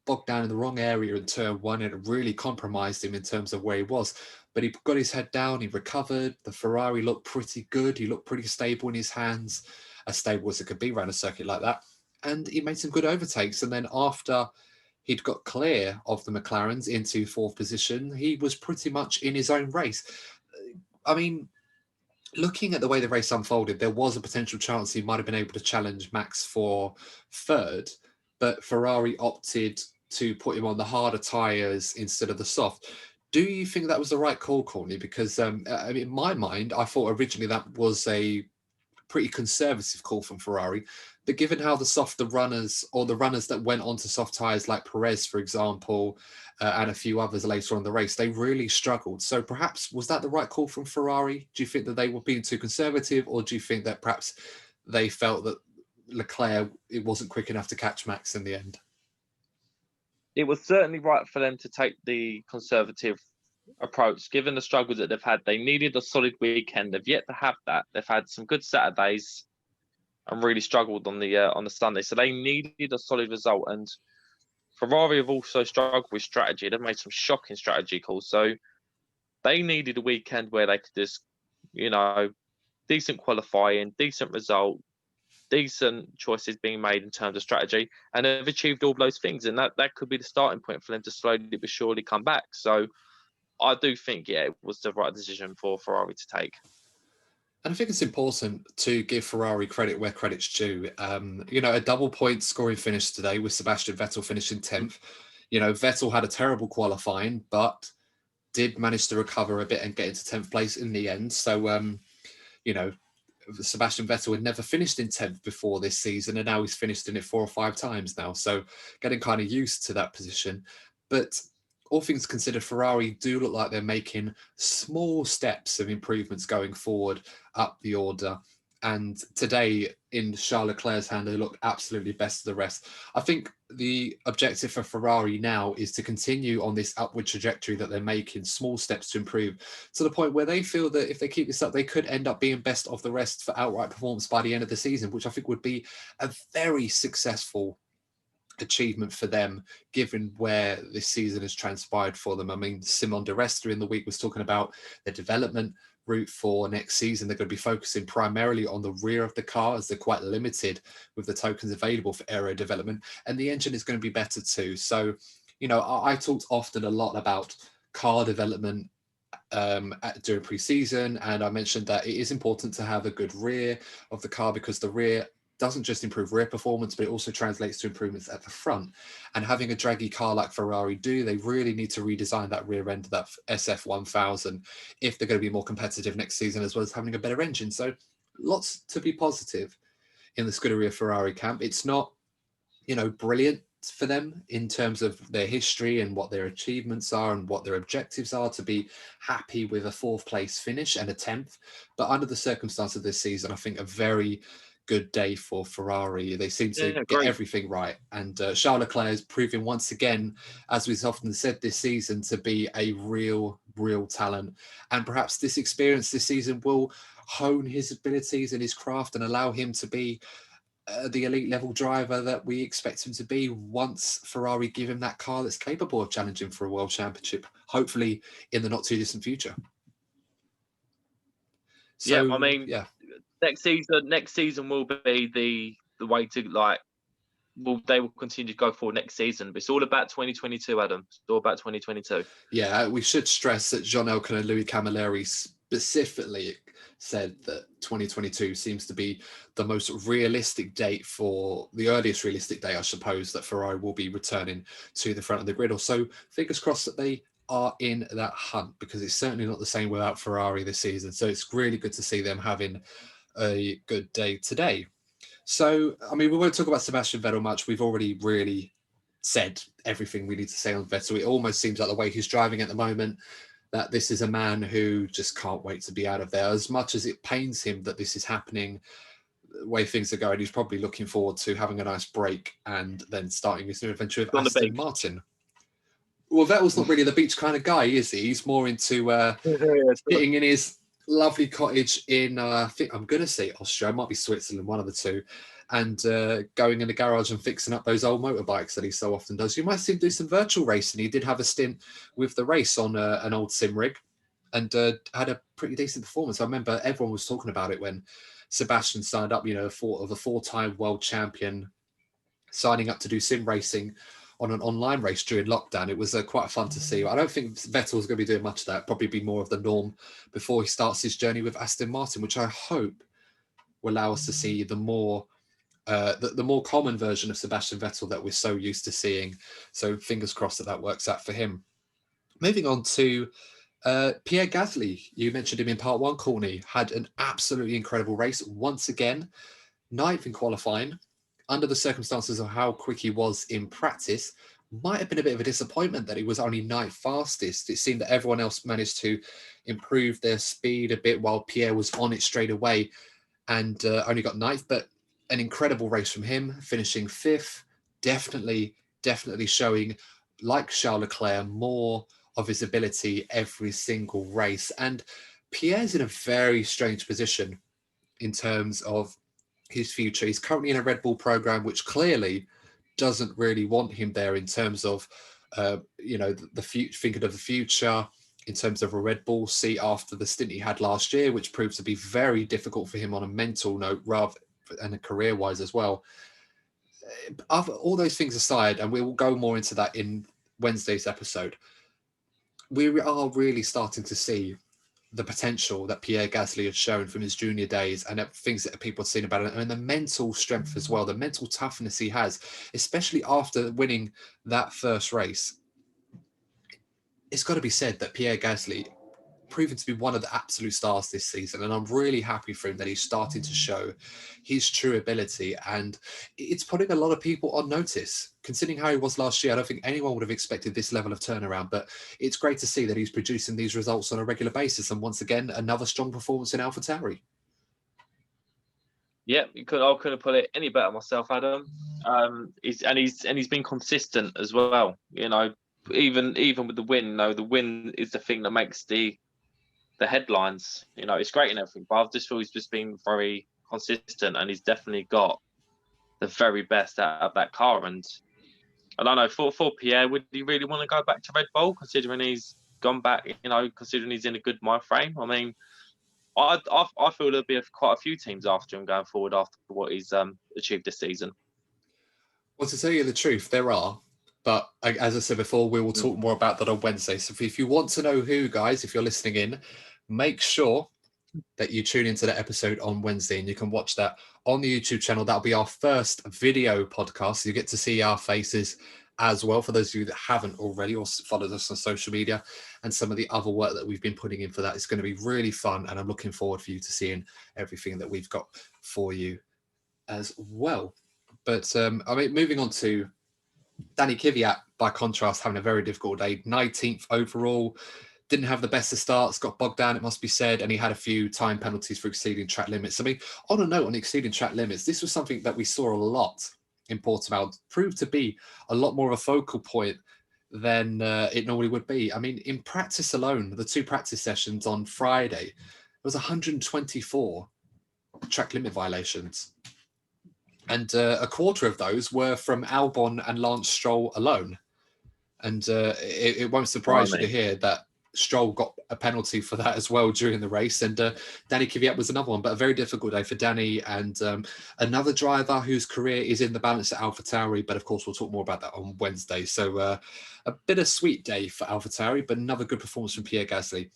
[SPEAKER 1] bogged down in the wrong area in turn one, and it really compromised him in terms of where he was. But he got his head down, he recovered. The Ferrari looked pretty good. He looked pretty stable in his hands, as stable as it could be around a circuit like that. And he made some good overtakes. And then after he'd got clear of the McLarens into fourth position, he was pretty much in his own race. I mean, looking at the way the race unfolded, there was a potential chance he might have been able to challenge Max for third, but Ferrari opted to put him on the harder tyres instead of the soft. Do you think that was the right call, Courtney? Because in my mind, I thought originally that was a pretty conservative call from Ferrari. But given how the runners, or the runners that went onto soft tyres like Perez, for example, and a few others later on in the race, they really struggled. So perhaps, was that the right call from Ferrari? Do you think that they were being too conservative, or do you think that perhaps they felt that Leclerc, it wasn't quick enough to catch Max in the end?
[SPEAKER 2] It was certainly right for them to take the conservative approach, given the struggles that they've had. They needed a solid weekend. They've yet to have that. They've had some good Saturdays and really struggled on the Sunday. So they needed a solid result. And Ferrari have also struggled with strategy. They've made some shocking strategy calls. So they needed a weekend where they could just, decent qualifying, decent result, decent choices being made in terms of strategy, and they've achieved all those things. And that could be the starting point for them to slowly but surely come back. So I do think, it was the right decision for Ferrari to take.
[SPEAKER 1] And I think it's important to give Ferrari credit where credit's due. A double point scoring finish today with Sebastian Vettel finishing 10th. Vettel had a terrible qualifying, but did manage to recover a bit and get into 10th place in the end. So, Sebastian Vettel had never finished in 10th before this season, and now he's finished in it 4 or 5 times now. So getting kind of used to that position. But all things considered, Ferrari do look like they're making small steps of improvements going forward up the order. And today, in Charles Leclerc's hand, they look absolutely best of the rest. I think the objective for Ferrari now is to continue on this upward trajectory that they're making, small steps to improve, to the point where they feel that if they keep this up, they could end up being best of the rest for outright performance by the end of the season, which I think would be a very successful achievement for them, given where this season has transpired for them. I mean, Simon de Resta in the week was talking about the development route for next season. They're going to be focusing primarily on the rear of the car, as they're quite limited with the tokens available for aero development, and the engine is going to be better too. So, I talked often a lot about car development during pre-season, and I mentioned that it is important to have a good rear of the car, because the rear doesn't just improve rear performance, but it also translates to improvements at the front. And having a draggy car like Ferrari do, they really need to redesign that rear end of that SF1000 if they're going to be more competitive next season, as well as having a better engine. So lots to be positive in the Scuderia Ferrari camp. It's not, brilliant for them in terms of their history and what their achievements are and what their objectives are to be happy with a 4th place finish and a 10th. But under the circumstances of this season, I think a very good day for Ferrari. They seem to get everything right. And Charles Leclerc is proving once again, as we've often said this season, to be a real talent. And perhaps this experience this season will hone his abilities and his craft and allow him to be the elite level driver that we expect him to be once Ferrari give him that car that's capable of challenging for a world championship, hopefully in the not too distant future.
[SPEAKER 2] So, next season will be the way to they will continue to go for next season. But it's all about 2022, Adam. It's all about 2022.
[SPEAKER 1] Yeah, we should stress that Jean Elkann and Louis Camilleri specifically said that 2022 seems to be the most realistic date the earliest realistic day, I suppose, that Ferrari will be returning to the front of the grid. Or so fingers crossed that they are in that hunt, because it's certainly not the same without Ferrari this season. So it's really good to see them having a good day today. So, I mean, we won't talk about Sebastian Vettel much. We've already really said everything we need to say on Vettel. It almost seems like the way he's driving at the moment, that this is a man who just can't wait to be out of there. As much as it pains him that this is happening, the way things are going, he's probably looking forward to having a nice break and then starting his new adventure with Aston Martin. Well, Vettel's not really the beach kind of guy, is he? He's more into sitting in his lovely cottage in, I think I'm going to say Austria, it might be Switzerland, one of the two, and going in the garage and fixing up those old motorbikes that he so often does. You might see him do some virtual racing. He did have a stint with the race on an old sim rig and had a pretty decent performance. I remember everyone was talking about it when Sebastian signed up, a four-time world champion signing up to do sim racing on an online race during lockdown. It was quite fun to see. I don't think Vettel's going to be doing much of that. Probably be more of the norm before he starts his journey with Aston Martin, which I hope will allow us to see the more common version of Sebastian Vettel that we're so used to seeing. So fingers crossed that works out for him. Moving on to Pierre Gasly. You mentioned him in part one, Courtney. Had an absolutely incredible race once again. 9th in qualifying. Under the circumstances of how quick he was in practice, might have been a bit of a disappointment that he was only 9th fastest. It seemed that everyone else managed to improve their speed a bit while Pierre was on it straight away and only got 9th. But an incredible race from him, finishing 5th. Definitely showing, like Charles Leclerc, more of his ability every single race. And Pierre's in a very strange position in terms of his future. He's currently in a Red Bull program, which clearly doesn't really want him there in terms of, thinking of the future, in terms of a Red Bull seat after the stint he had last year, which proved to be very difficult for him on a mental note, rather and career-wise as well. All those things aside, and we will go more into that in Wednesday's episode, we are really starting to see the potential that Pierre Gasly has shown from his junior days and things that people have seen about it, and the mental strength as well, the mental toughness he has, especially after winning that first race. It's got to be said that Pierre Gasly proven to be one of the absolute stars this season, and I'm really happy for him that he's starting to show his true ability, and it's putting a lot of people on notice. Considering how he was last year, I don't think anyone would have expected this level of turnaround, but it's great to see that he's producing these results on a regular basis, and once again, another strong performance in AlphaTauri.
[SPEAKER 2] Yeah, I couldn't put it any better myself, Adam. He's been consistent as well. Even with the win, the win is the thing that makes the headlines. It's great and everything, but I just feel he's just been very consistent, and he's definitely got the very best out of that car. And I don't know, for Pierre, would he really want to go back to Red Bull, considering he's gone back? Considering he's in a good mind frame. I mean, I feel there'll be quite a few teams after him going forward after what he's achieved this season.
[SPEAKER 1] Well, to tell you the truth, there are. But as I said before, we will talk more about that on Wednesday. So if you want to know who, guys, if you're listening in, make sure that you tune into the episode on Wednesday, and you can watch that on the YouTube channel. That'll be our first video podcast. You get to see our faces as well, for those of you that haven't already or followed us on social media, and some of the other work that we've been putting in for that. It's going to be really fun, and I'm looking forward for you to seeing everything that we've got for you as well. But moving on to Danny Kvyat, by contrast, having a very difficult day. 19th overall, didn't have the best of starts, got bogged down, it must be said, and he had a few time penalties for exceeding track limits. I mean, on a note on exceeding track limits, this was something that we saw a lot in Portimao, proved to be a lot more of a focal point than it normally would be. I mean, in practice alone, the 2 practice sessions on Friday, it was 124 track limit violations. And a quarter of those were from Albon and Lance Stroll alone. And it won't surprise you to hear that Stroll got a penalty for that as well during the race. And Danny Kvyat was another one, but a very difficult day for Danny, and another driver whose career is in the balance at AlphaTauri. But of course, we'll talk more about that on Wednesday. So a bittersweet day for AlphaTauri, but another good performance from Pierre Gasly.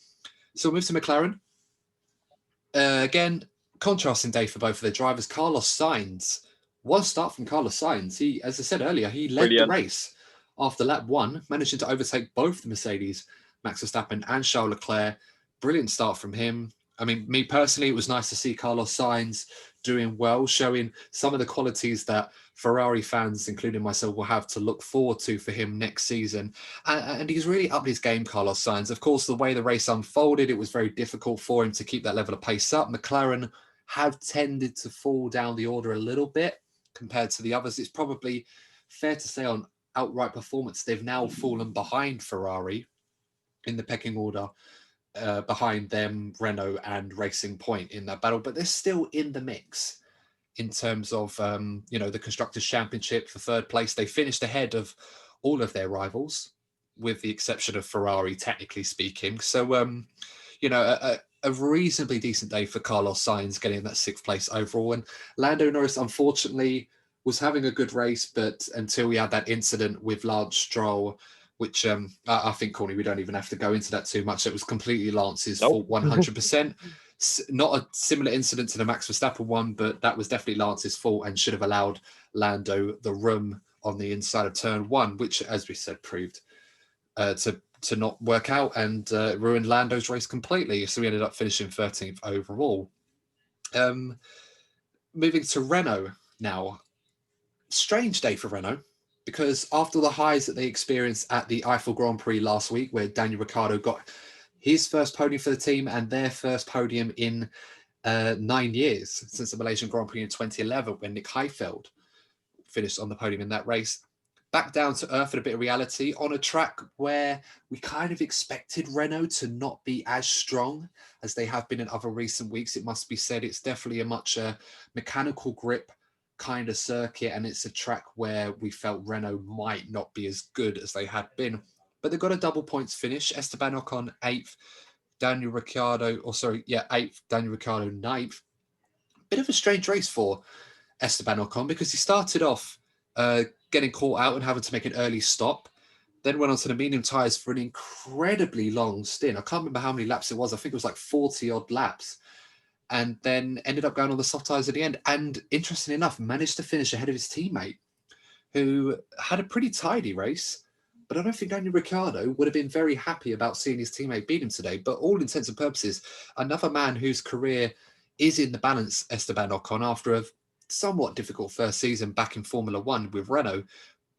[SPEAKER 1] So we'll move to McLaren. Again, contrasting day for both of their drivers. Carlos Sainz, one start from Carlos Sainz. He, as I said earlier, he led the
[SPEAKER 2] Brilliant.
[SPEAKER 1] race after lap one, managing to overtake both the Mercedes, Max Verstappen and Charles Leclerc. Brilliant start from him. I mean, me personally, it was nice to see Carlos Sainz doing well, showing some of the qualities that Ferrari fans, including myself, will have to look forward to for him next season. And he's really upped his game, Carlos Sainz. Of course, the way the race unfolded, it was very difficult for him to keep that level of pace up. McLaren have tended to fall down the order a little bit compared to the others. It's probably fair to say on outright performance, they've now fallen behind Ferrari in the pecking order. Behind them, Renault and Racing Point in that battle, but they're still in the mix in terms of the Constructors' Championship for third place. They finished ahead of all of their rivals, with the exception of Ferrari, technically speaking. So, a reasonably decent day for Carlos Sainz getting that sixth place overall. And Lando Norris, unfortunately, was having a good race, but until we had that incident with Lance Stroll, which I think, Courtney, we don't even have to go into that too much. It was completely Lance's fault, 100%. Not a similar incident to the Max Verstappen one, but that was definitely Lance's fault and should have allowed Lando the room on the inside of turn one, which, as we said, proved to not work out and ruined Lando's race completely. So we ended up finishing 13th overall. Moving to Renault now. Strange day for Renault, because after the highs that they experienced at the Eiffel Grand Prix last week, where Daniel Ricciardo got his first podium for the team and their first podium in 9 years since the Malaysian Grand Prix in 2011, when Nick Heidfeld finished on the podium in that race. Back down to earth and a bit of reality on a track where we kind of expected Renault to not be as strong as they have been in other recent weeks. It must be said, it's definitely a much mechanical grip kind of circuit, and it's a track where we felt Renault might not be as good as they had been. But they've got a double points finish. Esteban Ocon 8th, Daniel Ricciardo, eighth, Daniel Ricciardo 9th. Bit of a strange race for Esteban Ocon, because he started off getting caught out and having to make an early stop, then went on to the medium tyres for an incredibly long stint. I can't remember how many laps it was. I think it was like 40 odd laps. And then ended up going on the soft tyres at the end. And interestingly enough, managed to finish ahead of his teammate, who had a pretty tidy race. But I don't think Daniel Ricciardo would have been very happy about seeing his teammate beat him today. But all intents and purposes, another man whose career is in the balance, Esteban Ocon, after a somewhat difficult first season back in Formula One with Renault.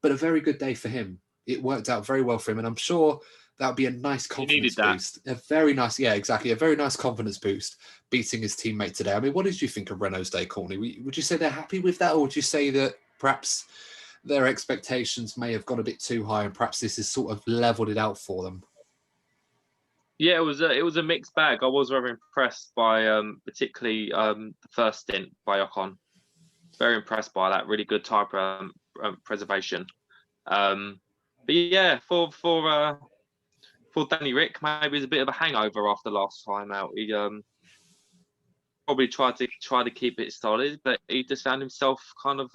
[SPEAKER 1] But a very good day for him. It worked out very well for him. And I'm sure that would be a nice confidence boost. A very nice, yeah, exactly. A very nice confidence boost beating his teammate today. I mean, what did you think of Renault's day, Courtney? Would you say they're happy with that? Or would you say that perhaps their expectations may have gone a bit too high and perhaps this has sort of leveled it out for them?
[SPEAKER 2] Yeah, it was a mixed bag. I was very impressed by particularly the first stint by Ocon. Very impressed by that. Really good tyre preservation. But yeah, for Danny Rick, maybe it's a bit of a hangover after last time out. He probably tried to keep it solid, but he just found himself kind of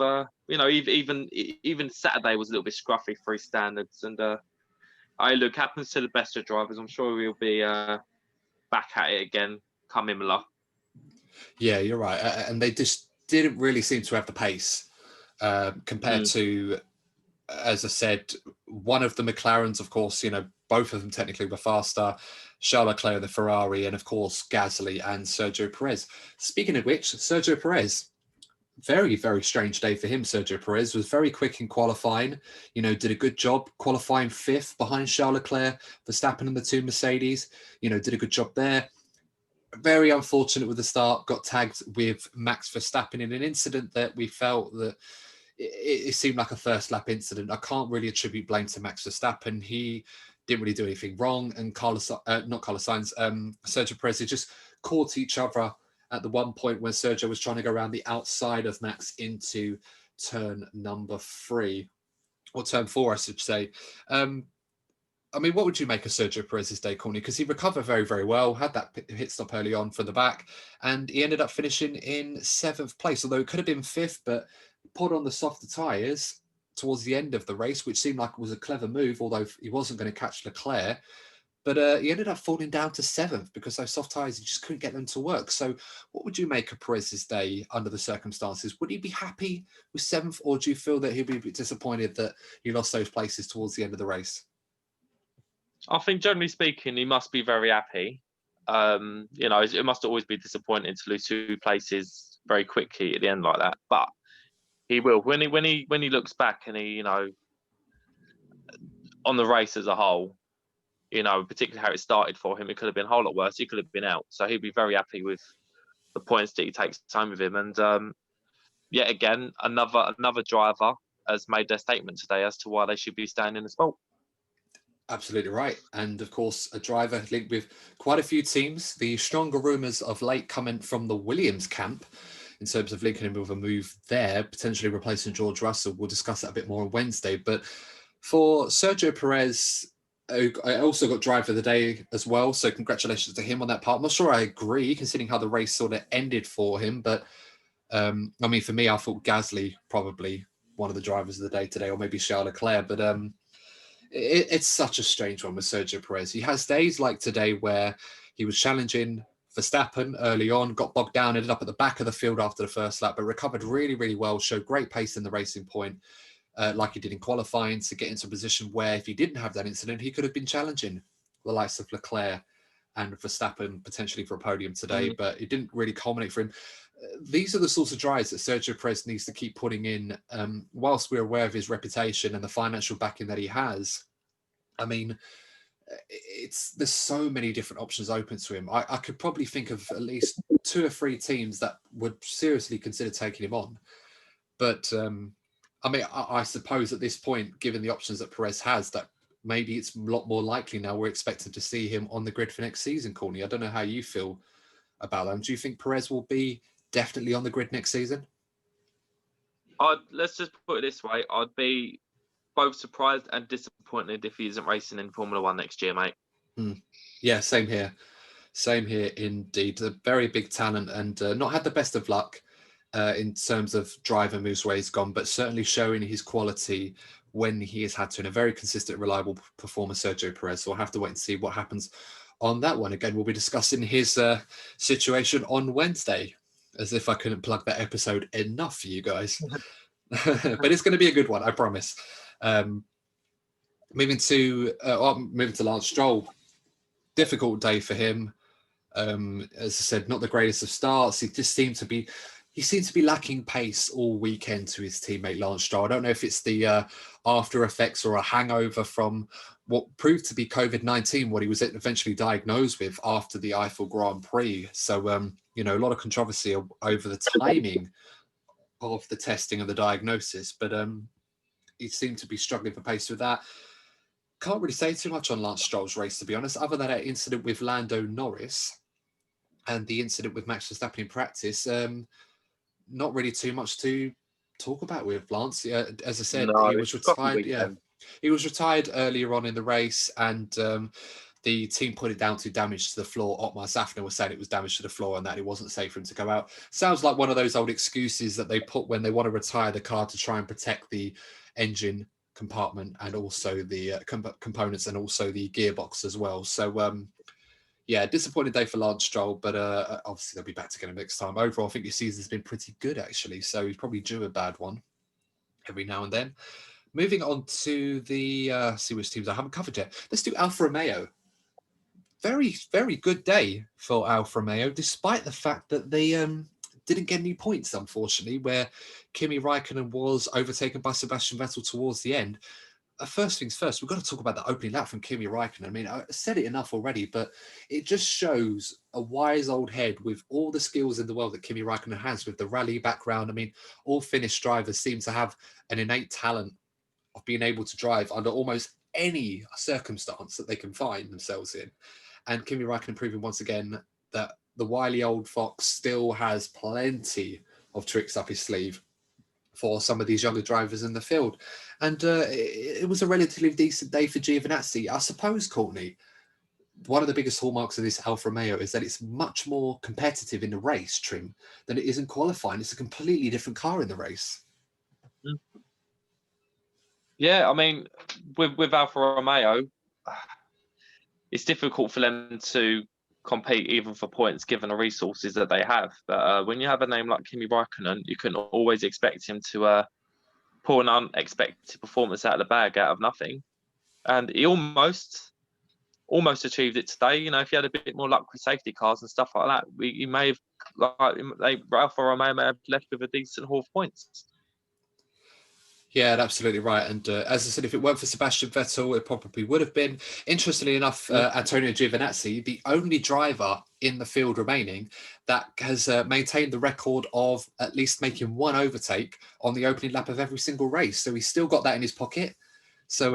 [SPEAKER 2] even Saturday was a little bit scruffy for his standards. And look, happens to the best of drivers. I'm sure we'll be back at it again come Imola.
[SPEAKER 1] Yeah, you're right. And they just didn't really seem to have the pace compared to, as I said, one of the McLarens, of course, both of them technically were faster. Charles Leclerc, the Ferrari, and of course, Gasly and Sergio Perez. Speaking of which, Sergio Perez, very, very strange day for him. Sergio Perez was very quick in qualifying, did a good job qualifying 5th behind Charles Leclerc, Verstappen and the two Mercedes, did a good job there. Very unfortunate with the start, got tagged with Max Verstappen in an incident that we felt that it seemed like a first lap incident. I can't really attribute blame to Max Verstappen. He didn't really do anything wrong. And Sergio Perez just caught each other at the one point when Sergio was trying to go around the outside of Max into turn number 3, or turn 4, I should say. I mean, what would you make of Sergio Perez's day, Courtney? Because he recovered very, very well, had that pit stop early on from the back, and he ended up finishing in 7th place, although it could have been 5th, but put on the softer tyres towards the end of the race, which seemed like it was a clever move, although he wasn't going to catch Leclerc. But he ended up falling down to 7th because those soft tyres, he just couldn't get them to work. So what would you make of Perez's day under the circumstances? Would he be happy with 7th, or do you feel that he'll be a bit disappointed that he lost those places towards the end of the race?
[SPEAKER 2] I think generally speaking, he must be very happy. It must always be disappointing to lose 2 places very quickly at the end like that. But he will when he looks back and he on the race as a whole, particularly how it started for him, it could have been a whole lot worse. He could have been out, so he'd be very happy with the points that he takes home with him. And yet again, another driver has made their statement today as to why they should be staying in the sport.
[SPEAKER 1] Absolutely right. And of course, a driver linked with quite a few teams. The stronger rumours of late coming from the Williams camp in terms of linking him with a move there, potentially replacing George Russell. We'll discuss that a bit more on Wednesday. But for Sergio Perez, I also got driver of the day as well. So congratulations to him on that part. I'm not sure I agree, considering how the race sort of ended for him. But I mean, for me, I thought Gasly probably one of the drivers of the day today, or maybe Charles Leclerc. But it's such a strange one with Sergio Perez. He has days like today where he was challenging Verstappen early on, got bogged down, ended up at the back of the field after the first lap, but recovered really, really well, showed great pace in the racing point, like he did in qualifying, to get into a position where if he didn't have that incident, he could have been challenging the likes of Leclerc and Verstappen potentially for a podium today, but it didn't really culminate for him. These are the sorts of drives that Sergio Perez needs to keep putting in. Whilst we're aware of his reputation and the financial backing that he has, I mean, there's so many different options open to him. I could probably think of at least 2 or 3 teams that would seriously consider taking him on. But I mean, I suppose at this point, given the options that Perez has, that maybe it's a lot more likely now we're expecting to see him on the grid for next season, Courtney. I don't know how you feel about that. Do you think Perez will be definitely on the grid next season?
[SPEAKER 2] Let's just put it this way. I'd be both surprised and disappointed if he isn't racing in Formula One next year, mate.
[SPEAKER 1] Yeah, same here. Same here indeed. A very big talent and not had the best of luck in terms of driver moves where he's gone, but certainly showing his quality when he has had to, in a very consistent, reliable performer, Sergio Perez. So we'll have to wait and see what happens on that one. Again, we'll be discussing his situation on Wednesday, as if I couldn't plug that episode enough for you guys. But it's going to be a good one, I promise. Moving to Lance Stroll. Difficult day for him. As I said, not the greatest of starts. He seemed to be lacking pace all weekend to his teammate Lance Stroll. I don't know if it's the after effects or a hangover from what proved to be COVID-19, what he was eventually diagnosed with after the Eiffel Grand Prix. So, a lot of controversy over the timing of the testing and the diagnosis, but he seemed to be struggling for pace with that. Can't really say too much on Lance Stroll's race, to be honest, other than that incident with Lando Norris and the incident with Max Verstappen in practice. Not really too much to talk about with Lance. As I said, he was retired. Yeah, he was retired earlier on in the race, and the team put it down to damage to the floor. Otmar Safnauer was saying it was damage to the floor and that it wasn't safe for him to go out. Sounds like one of those old excuses that they put when they want to retire the car to try and protect the engine compartment and also the components and also the gearbox as well. So, yeah, disappointing day for Lance Stroll, but obviously they'll be back together next time. Overall, I think his season's been pretty good, actually, so he's probably due a bad one every now and then. Moving on to the, see which teams I haven't covered yet. Let's do Alfa Romeo. Very, very good day for Alfa Romeo, despite the fact that they didn't get any points, unfortunately, where Kimi Raikkonen was overtaken by Sebastian Vettel towards the end. First things first, we've got to talk about the opening lap from Kimi Raikkonen. I mean, I said it enough already, but it just shows a wise old head with all the skills in the world that Kimi Raikkonen has with the rally background. I mean, all Finnish drivers seem to have an innate talent of being able to drive under almost any circumstance that they can find themselves in. And Kimi Raikkonen proving once again that the wily old fox still has plenty of tricks up his sleeve for some of these younger drivers in the field. And it was a relatively decent day for Giovinazzi. I suppose, Courtney, one of the biggest hallmarks of this Alfa Romeo is that it's much more competitive in the race trim than it is in qualifying. It's a completely different car in the race.
[SPEAKER 2] Yeah, I mean, with Alfa Romeo, it's difficult for them to compete even for points given the resources that they have. But when you have a name like Kimi Räikkönen, you can always expect him to pull an unexpected performance out of the bag out of nothing. And he almost achieved it today. You know, if he had a bit more luck with safety cars and stuff like that, he may have, Alfa Romeo may have left with a decent haul of points.
[SPEAKER 1] Yeah, absolutely right. And as I said, if it weren't for Sebastian Vettel, it probably would have been. Interestingly enough, Antonio Giovinazzi, the only driver in the field remaining that has maintained the record of at least making one overtake on the opening lap of every single race. So he's still got that in his pocket. So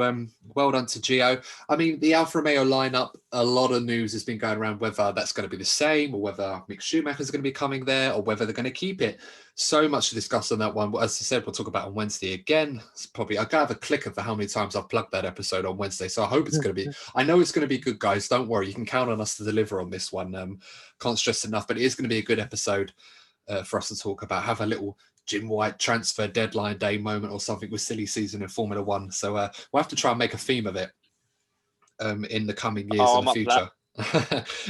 [SPEAKER 1] well done to Gio. I mean, the Alfa Romeo lineup, a lot of news has been going around whether that's going to be the same or whether Mick Schumacher is going to be coming there or whether they're going to keep it. So much to discuss on that one. But as I said, we'll talk about on Wednesday again. It's probably, I got to have a clicker for how many times I've plugged that episode on Wednesday. So I hope it's going to be, I know it's going to be good, guys. Don't worry. You can count on us to deliver on this one. Can't stress enough, but it is going to be a good episode for us to talk about. Have a little Jim White transfer deadline day moment or something with silly season in Formula One. So we'll have to try and make a theme of it in the coming years in the future.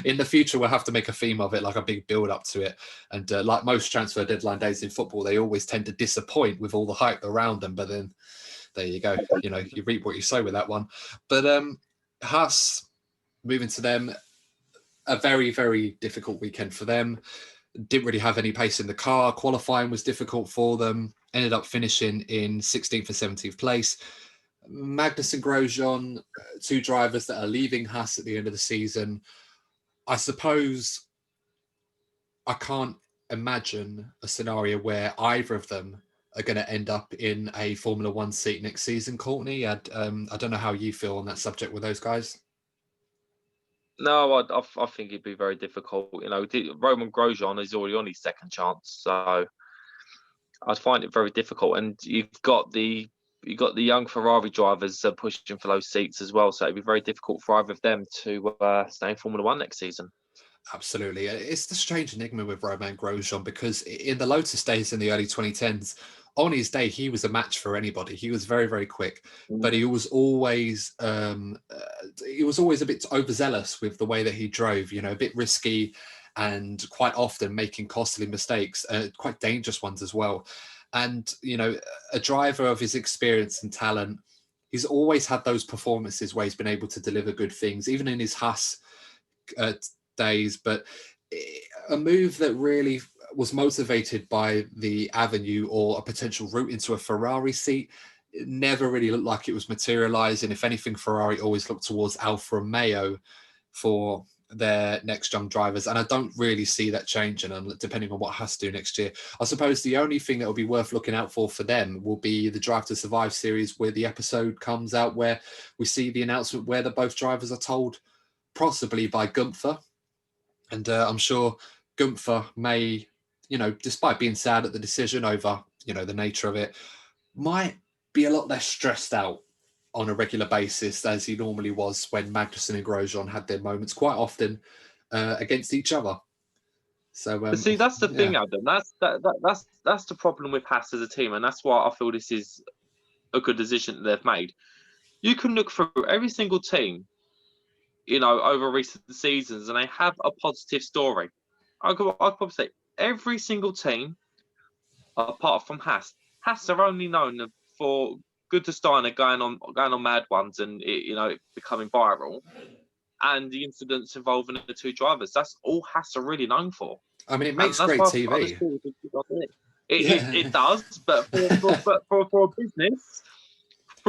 [SPEAKER 1] In the future, we'll have to make a theme of it, like a big build up to it. And like most transfer deadline days in football, they always tend to disappoint with all the hype around them. But then there you go. You know, you reap what you sow with that one. But Haas, moving to them, a very, very difficult weekend for them. Didn't really have any pace in the car. Qualifying was difficult for them. Ended up finishing in 16th and 17th place. Magnussen, Grosjean, two drivers that are leaving Haas at the end of the season. I suppose I can't imagine a scenario where either of them are going to end up in a Formula One seat next season. Courtney, I don't know how you feel on that subject with those guys.
[SPEAKER 2] No, I think it'd be very difficult. You know, Romain Grosjean is already on his second chance, so I'd find it very difficult. And you've got the young Ferrari drivers pushing for those seats as well, so it'd be very difficult for either of them to stay in Formula One next season.
[SPEAKER 1] Absolutely. It's the strange enigma with Romain Grosjean because in the Lotus days in the early 2010s, on his day, he was a match for anybody. He was very, very quick, but he was always a bit overzealous with the way that he drove, you know, a bit risky and quite often making costly mistakes, quite dangerous ones as well. And, you know, a driver of his experience and talent, he's always had those performances where he's been able to deliver good things, even in his Haas days. But a move that really was motivated by the avenue or a potential route into a Ferrari seat, it never really looked like it was materializing. If anything, Ferrari always looked towards Alfa Romeo for their next young drivers, and I don't really see that changing, and depending on what Haas do next year. I suppose the only thing that will be worth looking out for them will be the Drive to Survive series, where the episode comes out where we see the announcement where both drivers are told, possibly by Gunther. And I'm sure Gunther may, you know, despite being sad at the decision over, you know, the nature of it, might be a lot less stressed out on a regular basis as he normally was when Magnussen and Grosjean had their moments quite often against each other. So,
[SPEAKER 2] but see, that's the thing, Adam. That's the problem with Haas as a team, and that's why I feel this is a good decision that they've made. You can look through every single team, you know, over recent seasons, and they have a positive story. I'd probably say every single team, apart from Haas, are only known for Steiner going on mad ones and it becoming viral, and the incidents involving the two drivers. That's all Haas are really known for.
[SPEAKER 1] I mean, it makes great TV.
[SPEAKER 2] It does, but for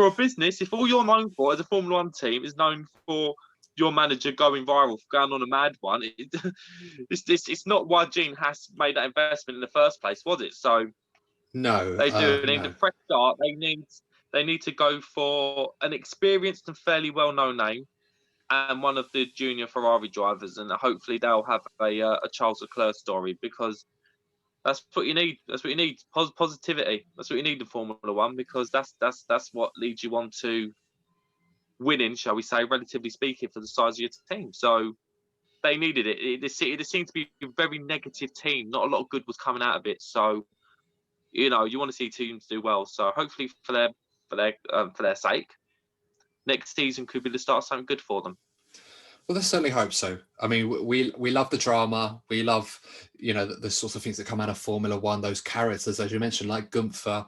[SPEAKER 2] a business, if all you're known for as a Formula One team is known for your manager going viral, going on a mad one, it's not why Gene Haas made that investment in the first place, was it? So
[SPEAKER 1] no,
[SPEAKER 2] they do need
[SPEAKER 1] no.
[SPEAKER 2] a fresh start. They need to go for an experienced and fairly well-known name, and one of the junior Ferrari drivers, and hopefully they'll have a Charles Leclerc story, because that's what you need. That's what you need. Positivity. That's what you need in Formula One, because that's what leads you on to winning, shall we say, relatively speaking, for the size of your team. So they needed it. It seemed to be a very negative team. Not a lot of good was coming out of it. So, you know, you want to see teams do well. So hopefully for their sake, next season could be the start of something good for them.
[SPEAKER 1] Well, let's certainly hope so. I mean, we love the drama. We love, the sorts of things that come out of Formula One, those characters, as you mentioned, like Gunther,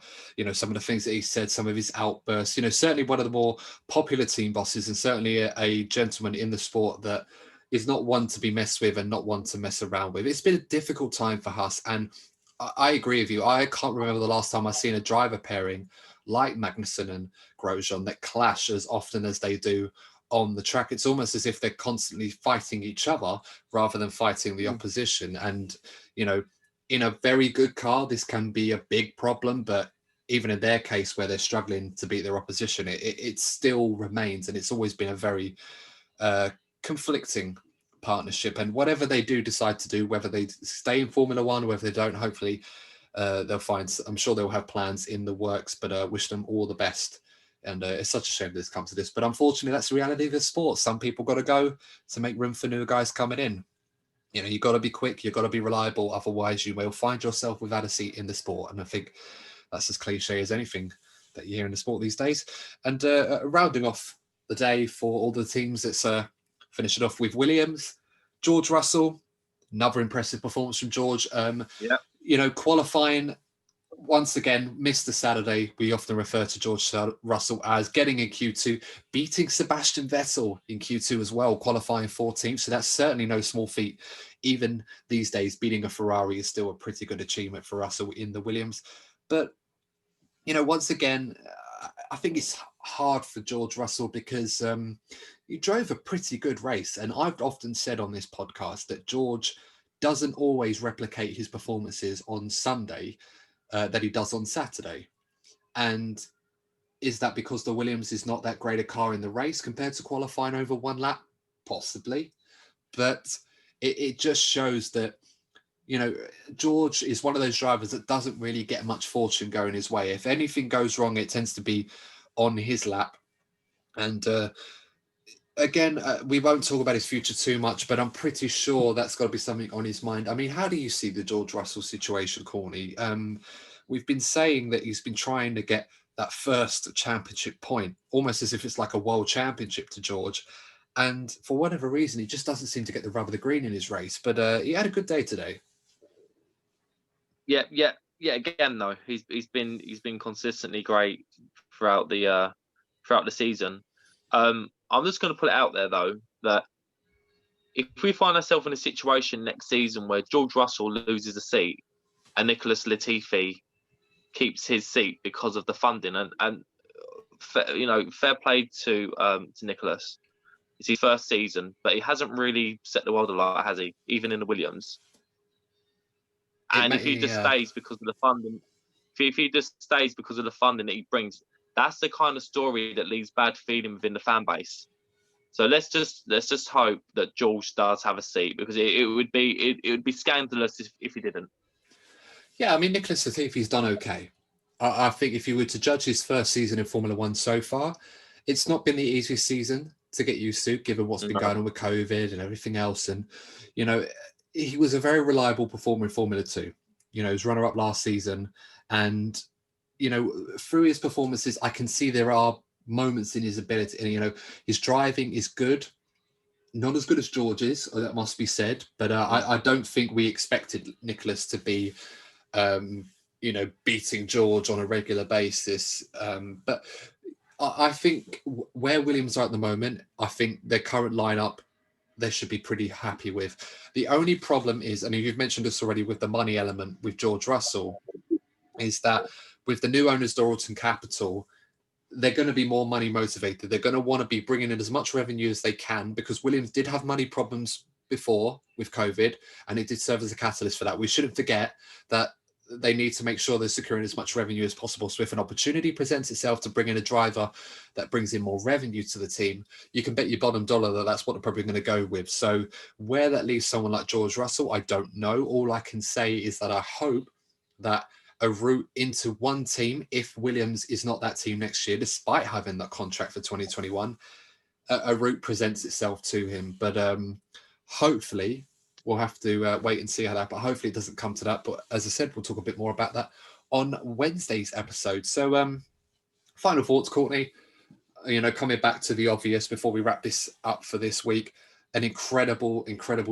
[SPEAKER 1] some of the things that he said, some of his outbursts, certainly one of the more popular team bosses and certainly a gentleman in the sport that is not one to be messed with and not one to mess around with. It's been a difficult time for Haas. And I agree with you. I can't remember the last time I've seen a driver pairing like Magnussen and Grosjean that clash as often as they do on the track. It's almost as if they're constantly fighting each other rather than fighting the opposition. And, in a very good car, this can be a big problem. But even in their case, where they're struggling to beat their opposition, it still remains. And it's always been a very conflicting partnership. And whatever they do decide to do, whether they stay in Formula One, whether they don't, hopefully they'll find, I'm sure they'll have plans in the works, but wish them all the best. And it's such a shame that it's come to this. But unfortunately, that's the reality of the sport. Some people got to go to make room for new guys coming in. You've got to be quick. You've got to be reliable. Otherwise, you will find yourself without a seat in the sport. And I think that's as cliche as anything that you hear in the sport these days. And rounding off the day for all the teams, it's finishing off with Williams. George Russell, another impressive performance from George. Qualifying, once again, missed the Saturday. We often refer to George Russell as getting in Q2, beating Sebastian Vettel in Q2 as well, qualifying 14th. So that's certainly no small feat. Even these days, beating a Ferrari is still a pretty good achievement for Russell in the Williams. But, once again, I think it's hard for George Russell because he drove a pretty good race. And I've often said on this podcast that George doesn't always replicate his performances on Sunday that he does on Saturday. And is that because the Williams is not that great a car in the race compared to qualifying over one lap? Possibly. But it just shows that, George is one of those drivers that doesn't really get much fortune going his way. If anything goes wrong, it tends to be on his lap. And again, we won't talk about his future too much, but I'm pretty sure that's got to be something on his mind. I mean, how do you see the George Russell situation, Courtney? We've been saying that he's been trying to get that first championship point, almost as if it's like a world championship to George. And for whatever reason, he just doesn't seem to get the rub of the green in his race. But he had a good day today.
[SPEAKER 2] Yeah. Again, though, he's been consistently great throughout the season. I'm just going to put it out there though that if we find ourselves in a situation next season where George Russell loses a seat and Nicholas Latifi keeps his seat because of the funding, and fair play to Nicholas. It's his first season, but he hasn't really set the world alight, has he? Even in the Williams. And if he just stays because of the funding, if he just stays because of the funding that he brings, that's the kind of story that leaves bad feeling within the fan base. So let's just hope that George does have a seat, because it would be scandalous if he didn't.
[SPEAKER 1] Yeah, I mean, Nicholas Latifi's done okay. I think if you were to judge his first season in Formula One so far, it's not been the easiest season to get used to, given what's been going on with COVID and everything else. And, he was a very reliable performer in Formula 2. He was runner-up last season. And, through his performances, I can see there are moments in his ability. And, his driving is good. Not as good as George's, that must be said. But I don't think we expected Nicholas to be beating George on a regular basis. But I think where Williams are at the moment, I think their current lineup, they should be pretty happy with. The only problem is, and you've mentioned this already with the money element with George Russell, is that with the new owners, Dorilton Capital, they're going to be more money motivated. They're going to want to be bringing in as much revenue as they can, because Williams did have money problems before with COVID, and it did serve as a catalyst for that. We shouldn't forget that they need to make sure they're securing as much revenue as possible. So if an opportunity presents itself to bring in a driver that brings in more revenue to the team, you can bet your bottom dollar that that's what they're probably going to go with. So where that leaves someone like George Russell, I don't know. All I can say is that I hope that a route into one team, if Williams is not that team next year, despite having that contract for 2021, a route presents itself to him. But hopefully, we'll have to wait and see how that, but hopefully it doesn't come to that. But as I said, we'll talk a bit more about that on Wednesday's episode. So final thoughts, Courtney, coming back to the obvious before we wrap this up for this week. an incredible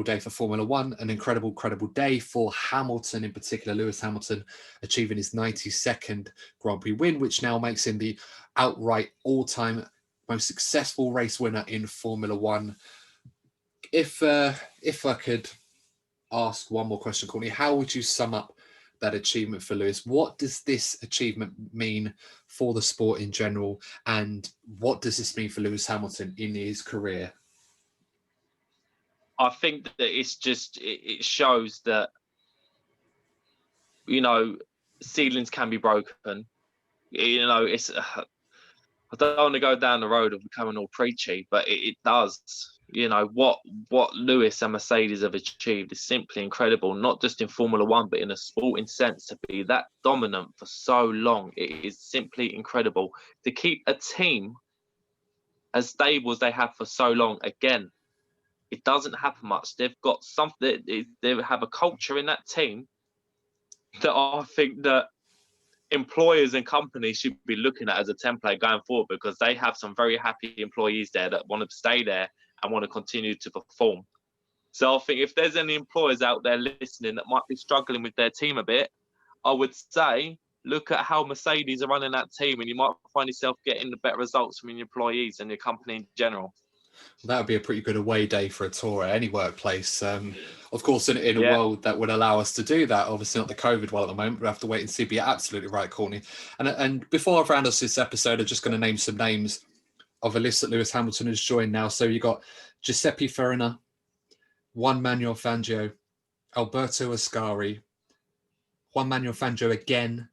[SPEAKER 1] day for Formula One, an incredible day for Hamilton in particular. Lewis Hamilton achieving his 92nd Grand Prix win, which now makes him the outright all-time most successful race winner in Formula One. If I could ask one more question, Courtney, how would you sum up that achievement for Lewis? What does this achievement mean for the sport in general, and what does this mean for Lewis Hamilton in his career?
[SPEAKER 2] I think that it shows that, you know, ceilings can be broken. You know, I don't want to go down the road of becoming all preachy, but it does. You know, what Lewis and Mercedes have achieved is simply incredible, not just in Formula One, but in a sporting sense. To be that dominant for so long, it is simply incredible. To keep a team as stable as they have for so long, again, it doesn't happen much. They've got something, they have a culture in that team that I think that employers and companies should be looking at as a template going forward, because they have some very happy employees there that want to stay there and want to continue to perform. So I think if there's any employers out there listening that might be struggling with their team a bit, I would say look at how Mercedes are running that team, and you might find yourself getting the better results from your employees and your company in general.
[SPEAKER 1] That would be a pretty good away day for a tour at any workplace. Of course, in a
[SPEAKER 2] Yeah.
[SPEAKER 1] world that would allow us to do that, obviously not the COVID one at the moment, we'll have to wait and see. But you're absolutely right, Courtney. And before I round us this episode, I'm just going to name some names of a list that Lewis Hamilton has joined now. So you got Giuseppe Farina, Juan Manuel Fangio, Alberto Ascari, Juan Manuel Fangio again,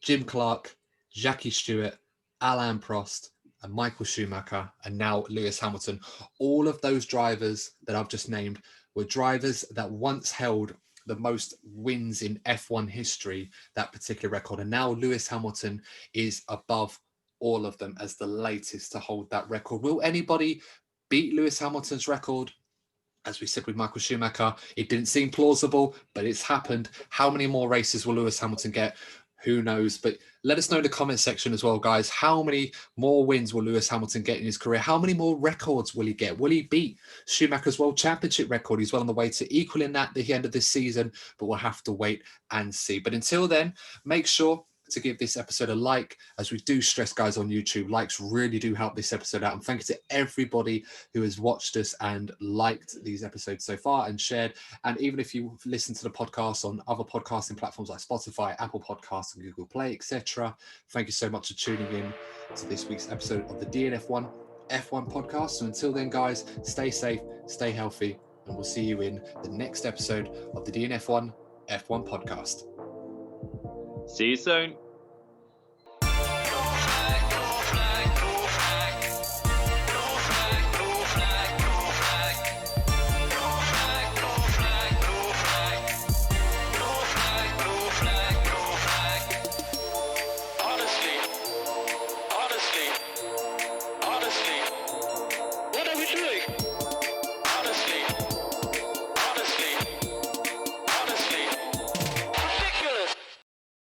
[SPEAKER 1] Jim Clark, Jackie Stewart, Alain Prost, and Michael Schumacher, and now Lewis Hamilton. All of those drivers that I've just named were drivers that once held the most wins in F1 history, that particular record. And now Lewis Hamilton is above all of them as the latest to hold that record. Will anybody beat Lewis Hamilton's record? As we said with Michael Schumacher, it didn't seem plausible, but it's happened. How many more races will Lewis Hamilton get? Who knows? But let us know in the comment section as well, guys. How many more wins will Lewis Hamilton get in his career? How many more records will he get? Will he beat Schumacher's World Championship record? He's well on the way to equaling that at the end of this season, but we'll have to wait and see. But until then, make sure to give this episode a like. As we do stress, guys, on YouTube, likes really do help this episode out. And thank you to everybody who has watched us and liked these episodes so far and shared. And even if you listen to the podcast on other podcasting platforms like Spotify, Apple Podcasts, and Google Play, etc., thank you so much for tuning in to this week's episode of the DNF1 F1 podcast. So until then, guys, stay safe, stay healthy, and we'll see you in the next episode of the DNF1 F1 podcast.
[SPEAKER 2] See you soon.